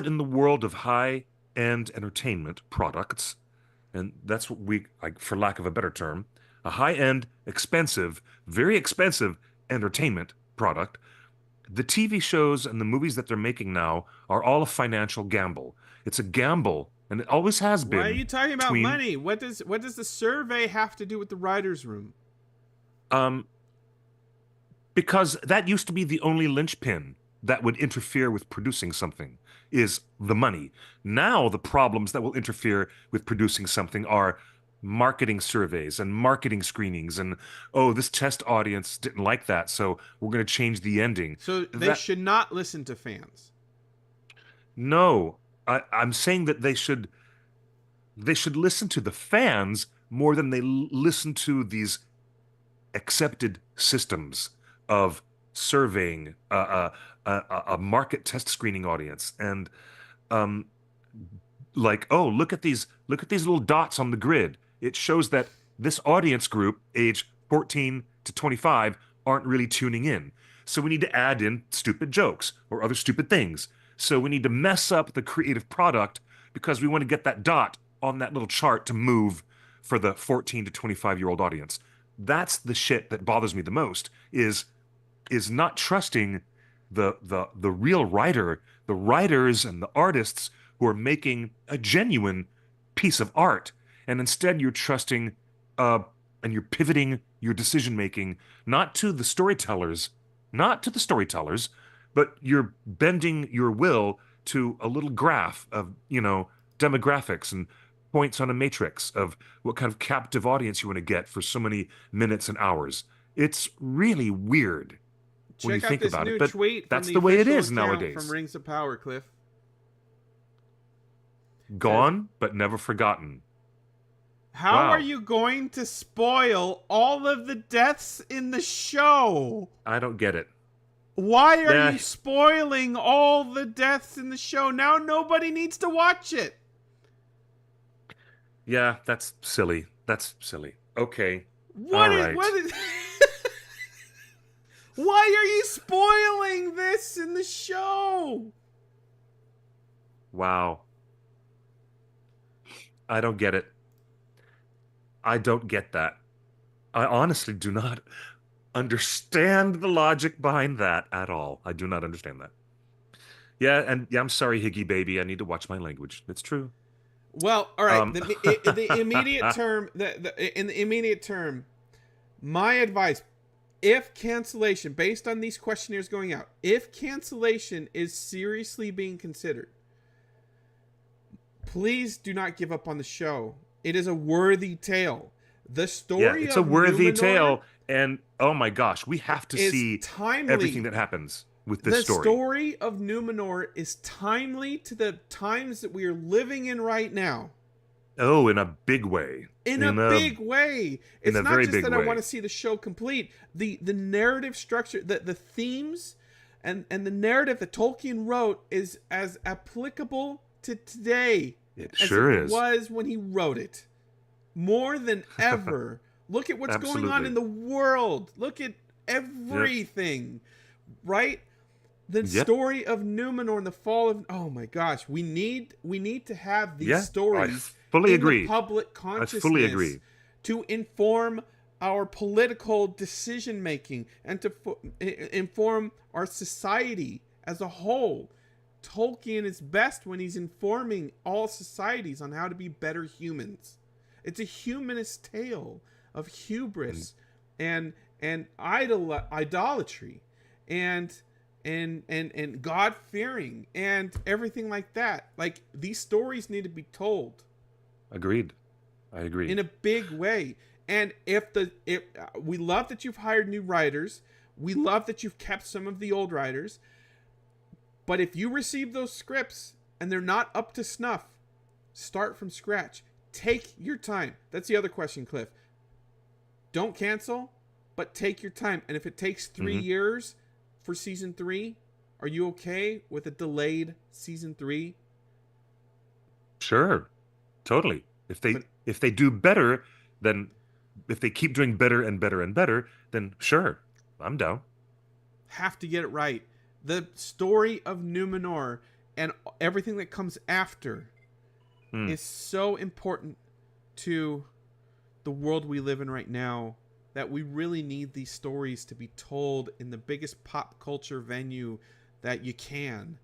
in the world of high-end entertainment products, and that's what we, like, for lack of a better term, a high-end, expensive, very expensive entertainment product, the TV shows and the movies that they're making now are all a financial gamble. It's a gamble, and it always has been. Why are you talking about between, money? What does the survey have to do with the writers' room? Because that used to be the only linchpin that would interfere with producing something, is the money. Now the problems that will interfere with producing something are marketing surveys and marketing screenings and, oh, this test audience didn't like that, so we're going to change the ending. So they should not listen to fans. No, I'm saying that they should listen to the fans more than they listen to these accepted systems of surveying a market test screening audience, and like, oh, look at these little dots on the grid. It shows that this audience group, age 14 to 25, aren't really tuning in. So we need to add in stupid jokes or other stupid things. So we need to mess up the creative product because we want to get that dot on that little chart to move for the 14 to 25-year-old audience. That's the shit that bothers me the most, is not trusting the real writer, the writers and the artists who are making a genuine piece of art. And instead you're trusting and you're pivoting your decision making not to the storytellers, but you're bending your will to a little graph of, demographics and points on a matrix of what kind of captive audience you want to get for so many minutes and hours. It's really weird when you Check out think this about new it, but tweet that's from the way it official is account nowadays. From Rings of Power, Cliff. Gone, but never forgotten. How Wow. are you going to spoil all of the deaths in the show? I don't get it. Why are Yeah. you spoiling all the deaths in the show? Now nobody needs to watch it. Yeah, that's silly. Okay. What All is right. what is Why are you spoiling this in the show? Wow. I don't get it. I don't get that. I honestly do not understand the logic behind that at all. I do not understand that. Yeah, I'm sorry, Higgy baby. I need to watch my language. It's true. Well, all right. The The immediate term, in the immediate term, my advice: if cancellation, based on these questionnaires going out, if cancellation is seriously being considered, please do not give up on the show. It is a worthy tale. The story Yeah, it's a worthy Numenor tale, and oh my gosh, we have to see timely. everything that happens with this The story. story of Numenor is timely to the times that we are living in right now. Oh, in a big way. In a big way. It's a not very just big that way. I want to see the show complete. The narrative structure, the themes, and the narrative that Tolkien wrote is as applicable to today It as sure it is. was when he wrote it. More than ever. Look at what's going on Absolutely. in the world. Look at everything. Right? The story of Numenor and the fall of, oh my gosh, we need to have these stories I fully in agree. the public consciousness I fully agree. to inform our political decision making and to inform our society as a whole. Tolkien is best when he's informing all societies on how to be better humans. It's a humanist tale of hubris and idolatry and God fearing and everything like that. Like, these stories need to be told. Agreed. I agree. In a big way. And if we love that you've hired new writers, we love that you've kept some of the old writers, but if you receive those scripts and they're not up to snuff, start from scratch. Take your time. That's the other question, Cliff. Don't cancel, but take your time. And if it takes 3 years for season 3, are you okay with a delayed season 3? Sure. Totally. If they do better, then if they keep doing better and better and better, then sure, I'm down. Have to get it right. The story of Numenor and everything that comes after is so important to the world we live in right now that we really need these stories to be told in the biggest pop culture venue that you can.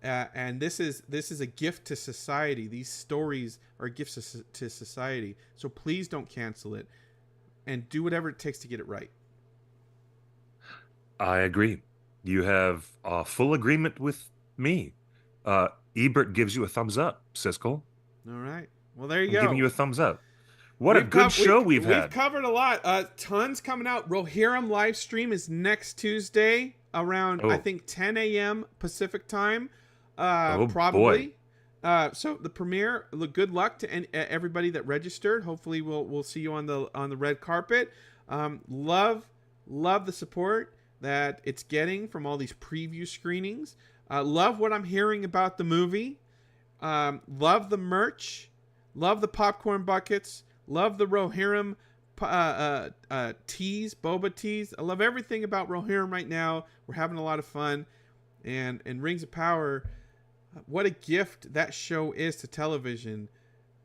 And this is a gift to society. These stories are gifts to society. So please don't cancel it, and do whatever it takes to get it right. I agree. You have full agreement with me. Ebert gives you a thumbs up, Siskel. All right. Well, there you I'm go. giving you a thumbs up. What a good show we've had. We've covered a lot. Tons coming out. Rohirrim live stream is next Tuesday around, I think, 10 a.m. Pacific time. Probably. Boy. So the premiere. Good luck to everybody that registered. Hopefully, we'll see you on the red carpet. Love the support that it's getting from all these preview screenings. Love what I'm hearing about the movie. Love the merch. Love the popcorn buckets. Love the Rohirrim teas, boba teas. I love everything about Rohirrim right now. We're having a lot of fun. And Rings of Power, what a gift that show is to television.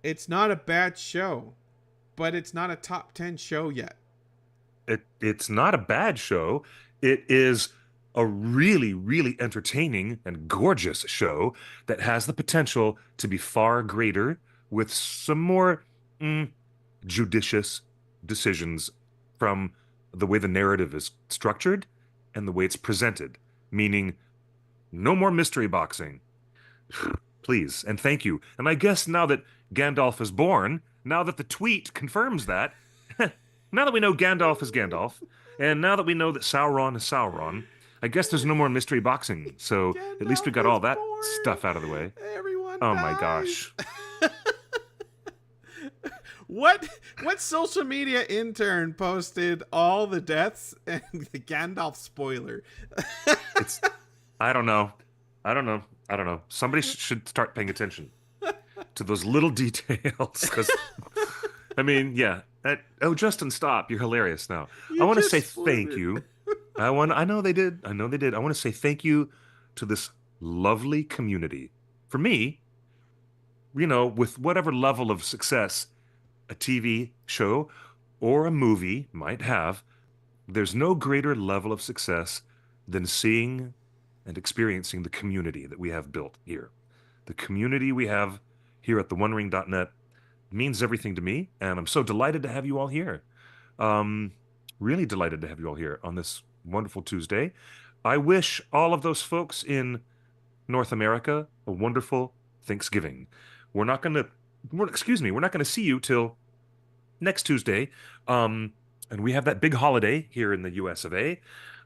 It's not a bad show, but it's not a top 10 show yet. It's not a bad show. It is a really, really entertaining and gorgeous show that has the potential to be far greater with some more judicious decisions from the way the narrative is structured and the way it's presented. Meaning, no more mystery boxing. Please, and thank you. And I guess now that Gandalf is born, now that the tweet confirms that, now that we know Gandalf is Gandalf, and now that we know that Sauron is Sauron, I guess there's no more mystery boxing. So Gandalf, at least we got all that stuff out of the way. Everyone dies. My gosh. What social media intern posted all the deaths and the Gandalf spoiler? I don't know. Somebody should start paying attention to those little details. Because, I mean, yeah. Justin, stop! You're hilarious now. I want to say thank you. I know they did. I want to say thank you to this lovely community. For me, with whatever level of success a TV show or a movie might have, there's no greater level of success than seeing and experiencing the community that we have built here. The community we have here at theonering.net means everything to me, and I'm so delighted to have you all here. Really delighted to have you all here on this wonderful Tuesday. I wish all of those folks in North America a wonderful Thanksgiving. We're not going to see you till next Tuesday. And we have that big holiday here in the US of A.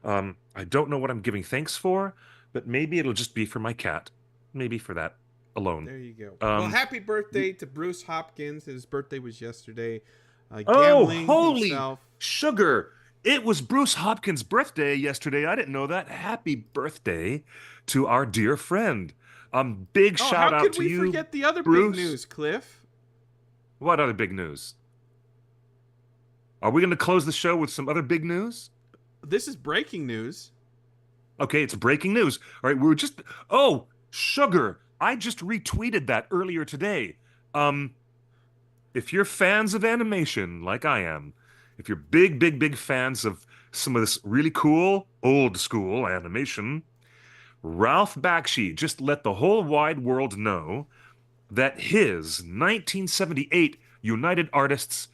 I don't know what I'm giving thanks for, but maybe it'll just be for my cat. Maybe for that alone. There you go. Well, happy birthday to Bruce Hopkins. His birthday was yesterday. Holy himself. Sugar. It was Bruce Hopkins' birthday yesterday. I didn't know that. Happy birthday to our dear friend. Big shout out to you, How could we forget the other Bruce. big news, Cliff? What other big news? Are we going to close the show with some other big news? This is breaking news. Okay, it's breaking news. All right, Oh, Sugar. I just retweeted that earlier today. If you're fans of animation, like I am, if you're big fans of some of this really cool, old school animation, Ralph Bakshi just let the whole wide world know that his 1978 United Artists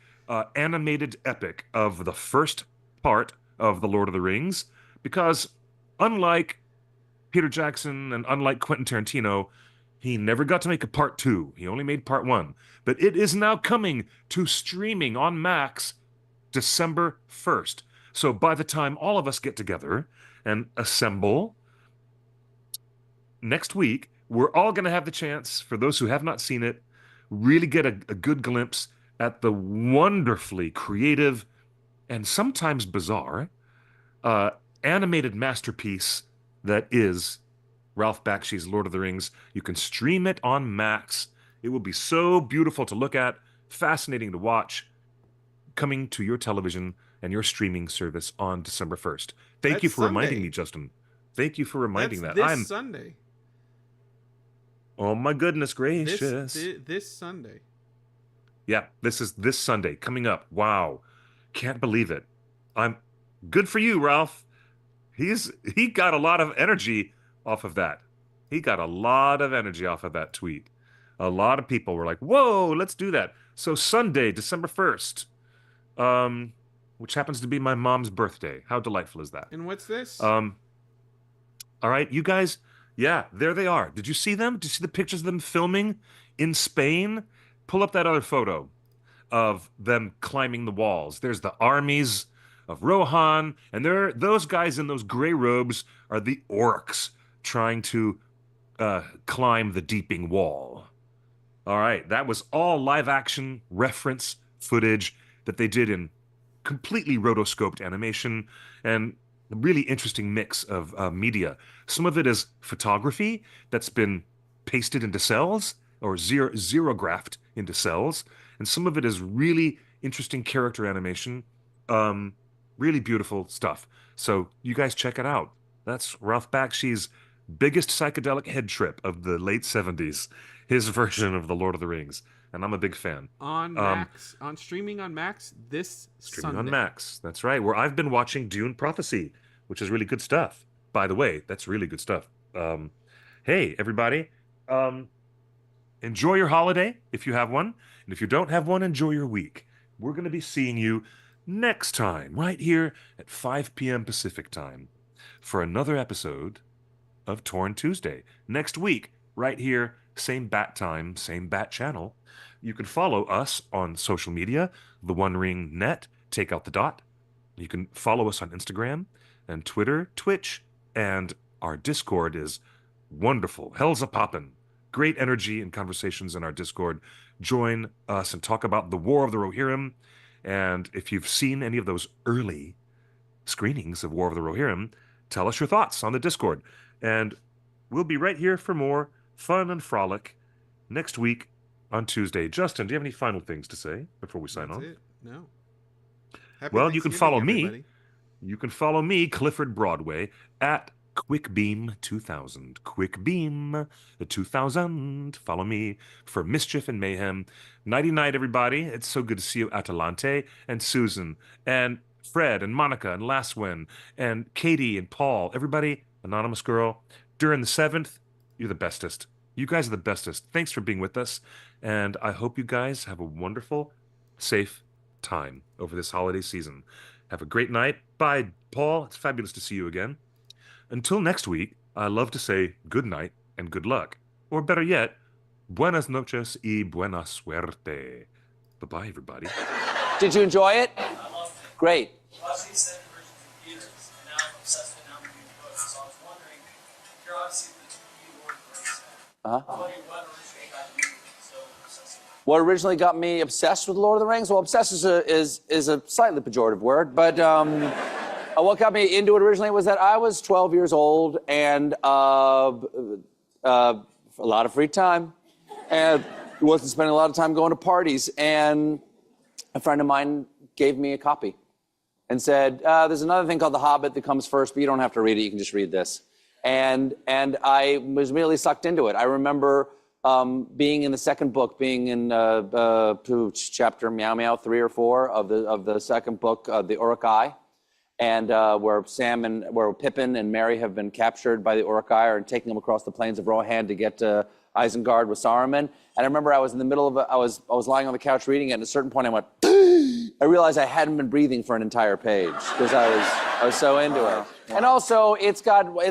animated epic of the first part of The Lord of the Rings, because unlike Peter Jackson and unlike Quentin Tarantino, he never got to make a part 2. He only made part 1. But it is now coming to streaming on Max December 1st. So by the time all of us get together and assemble next week, we're all going to have the chance, for those who have not seen it, really get a good glimpse at the wonderfully creative and sometimes bizarre animated masterpiece that is Ralph Bakshi's Lord of the Rings. You can stream it on Max. It will be so beautiful to look at, fascinating to watch, coming to your television and your streaming service on December 1st. Thank you for reminding me, Justin. Thank you for reminding that. This Sunday. Oh my goodness gracious. This Sunday. Yeah, this is this Sunday coming up. Wow. Can't believe it. I'm good for you, Ralph. He got a lot of energy off of that. He got a lot of energy off of that tweet. A lot of people were like, "Whoa, let's do that." So Sunday, December 1st, which happens to be my mom's birthday. How delightful is that? And what's this? All right, you guys, yeah, there they are. Did you see them? Did you see the pictures of them filming in Spain? Pull up that other photo of them climbing the walls. There's the armies of Rohan, and those guys in those gray robes are the orcs trying to climb the deeping wall. All right, that was all live action reference footage that they did in completely rotoscoped animation and a really interesting mix of media. Some of it is photography that's been pasted into cells or zerographed into cells, and some of it is really interesting character animation. Really beautiful stuff. So you guys check it out. That's Ralph Bakshi's biggest psychedelic head trip of the late 70s, his version of The Lord of the Rings. And I'm a big fan. On Max, on streaming on Max this Streaming Sunday. on Max. That's right. Where I've been watching Dune Prophecy, which is really good stuff. By the way, that's really good stuff. Hey, everybody. Enjoy your holiday if you have one. And if you don't have one, enjoy your week. We're going to be seeing you next time, right here at 5 p.m. Pacific time, for another episode of Torn Tuesday. Next week, right here, same bat time, same bat channel. You can follow us on social media, The One Ring Net, take out the dot. You can follow us on Instagram and Twitter, Twitch, and our Discord is wonderful. Hell's a poppin'. Great energy and conversations in our Discord. Join us and talk about the War of the Rohirrim. And if you've seen any of those early screenings of War of the Rohirrim, tell us your thoughts on the Discord. And we'll be right here for more fun and frolic next week on Tuesday. Justin, do you have any final things to say before we sign off? That's it. No. Happy Well, you can Thanksgiving, follow everybody. me. You can follow me, Clifford Broadway, at QuickBeam2000. QuickBeam 2000. Follow me for mischief and mayhem. Nighty-night, everybody. It's so good to see you, Atalante and Susan and Fred and Monica and Laswin and Katie and Paul. Everybody, Anonymous Girl. During the 7th, you're the bestest. You guys are the bestest. Thanks for being with us. And I hope you guys have a wonderful, safe time over this holiday season. Have a great night. Bye, Paul. It's fabulous to see you again. Until next week, I love to say good night and good luck. Or better yet, buenas noches y buena suerte. Bye-bye, everybody. Did you enjoy it? Great. Watching these seven versions of theaters, and now I'm obsessed with now reading books. So I was wondering, you're obviously the TV Lord of the Rings fan. Uh-huh. I was wondering what originally got you so obsessed with it. What originally got me obsessed with Lord of the Rings? Well, obsessed is a slightly pejorative word, but what got me into it originally was that I was 12 years old and a lot of free time, and wasn't spending a lot of time going to parties. And a friend of mine gave me a copy and said, "There's another thing called The Hobbit that comes first, but you don't have to read it. You can just read this." And I was immediately sucked into it. I remember being in the second book, being in chapter meow meow 3 or 4 of the second book, the Uruk-hai, and where Pippin and Merry have been captured by the Uruk-hai and taking them across the plains of Rohan to get to Isengard with Saruman. And I remember I was in the middle of I was lying on the couch reading it, and at a certain point I went, I realized I hadn't been breathing for an entire page because I was so into it. And also it's got the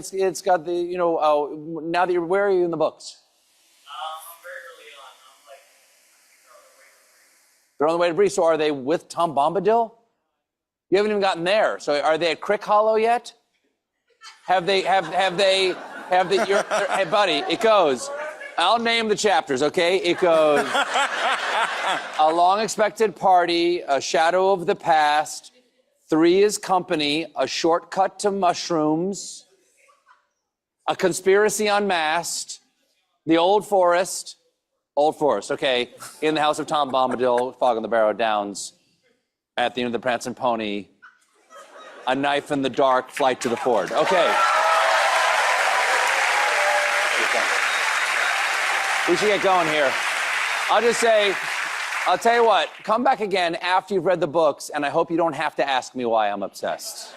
now that where are you in the books? I'm very early on. I'm like, They're on the way to Bree. So are they with Tom Bombadil? You haven't even gotten there. So are they at Crick Hollow yet? Have they? Hey, buddy, it goes. I'll name the chapters, okay? It goes, A Long Expected Party, A Shadow of the Past, 3 is Company, A Shortcut to Mushrooms, A Conspiracy Unmasked, The Old Forest, okay, In the House of Tom Bombadil, Fog on the Barrow Downs, At the End of the Prancing Pony, A Knife in the Dark, Flight to the Ford. Okay. We should get going here. I'll just say, I'll tell you what, come back again after you've read the books, and I hope you don't have to ask me why I'm obsessed.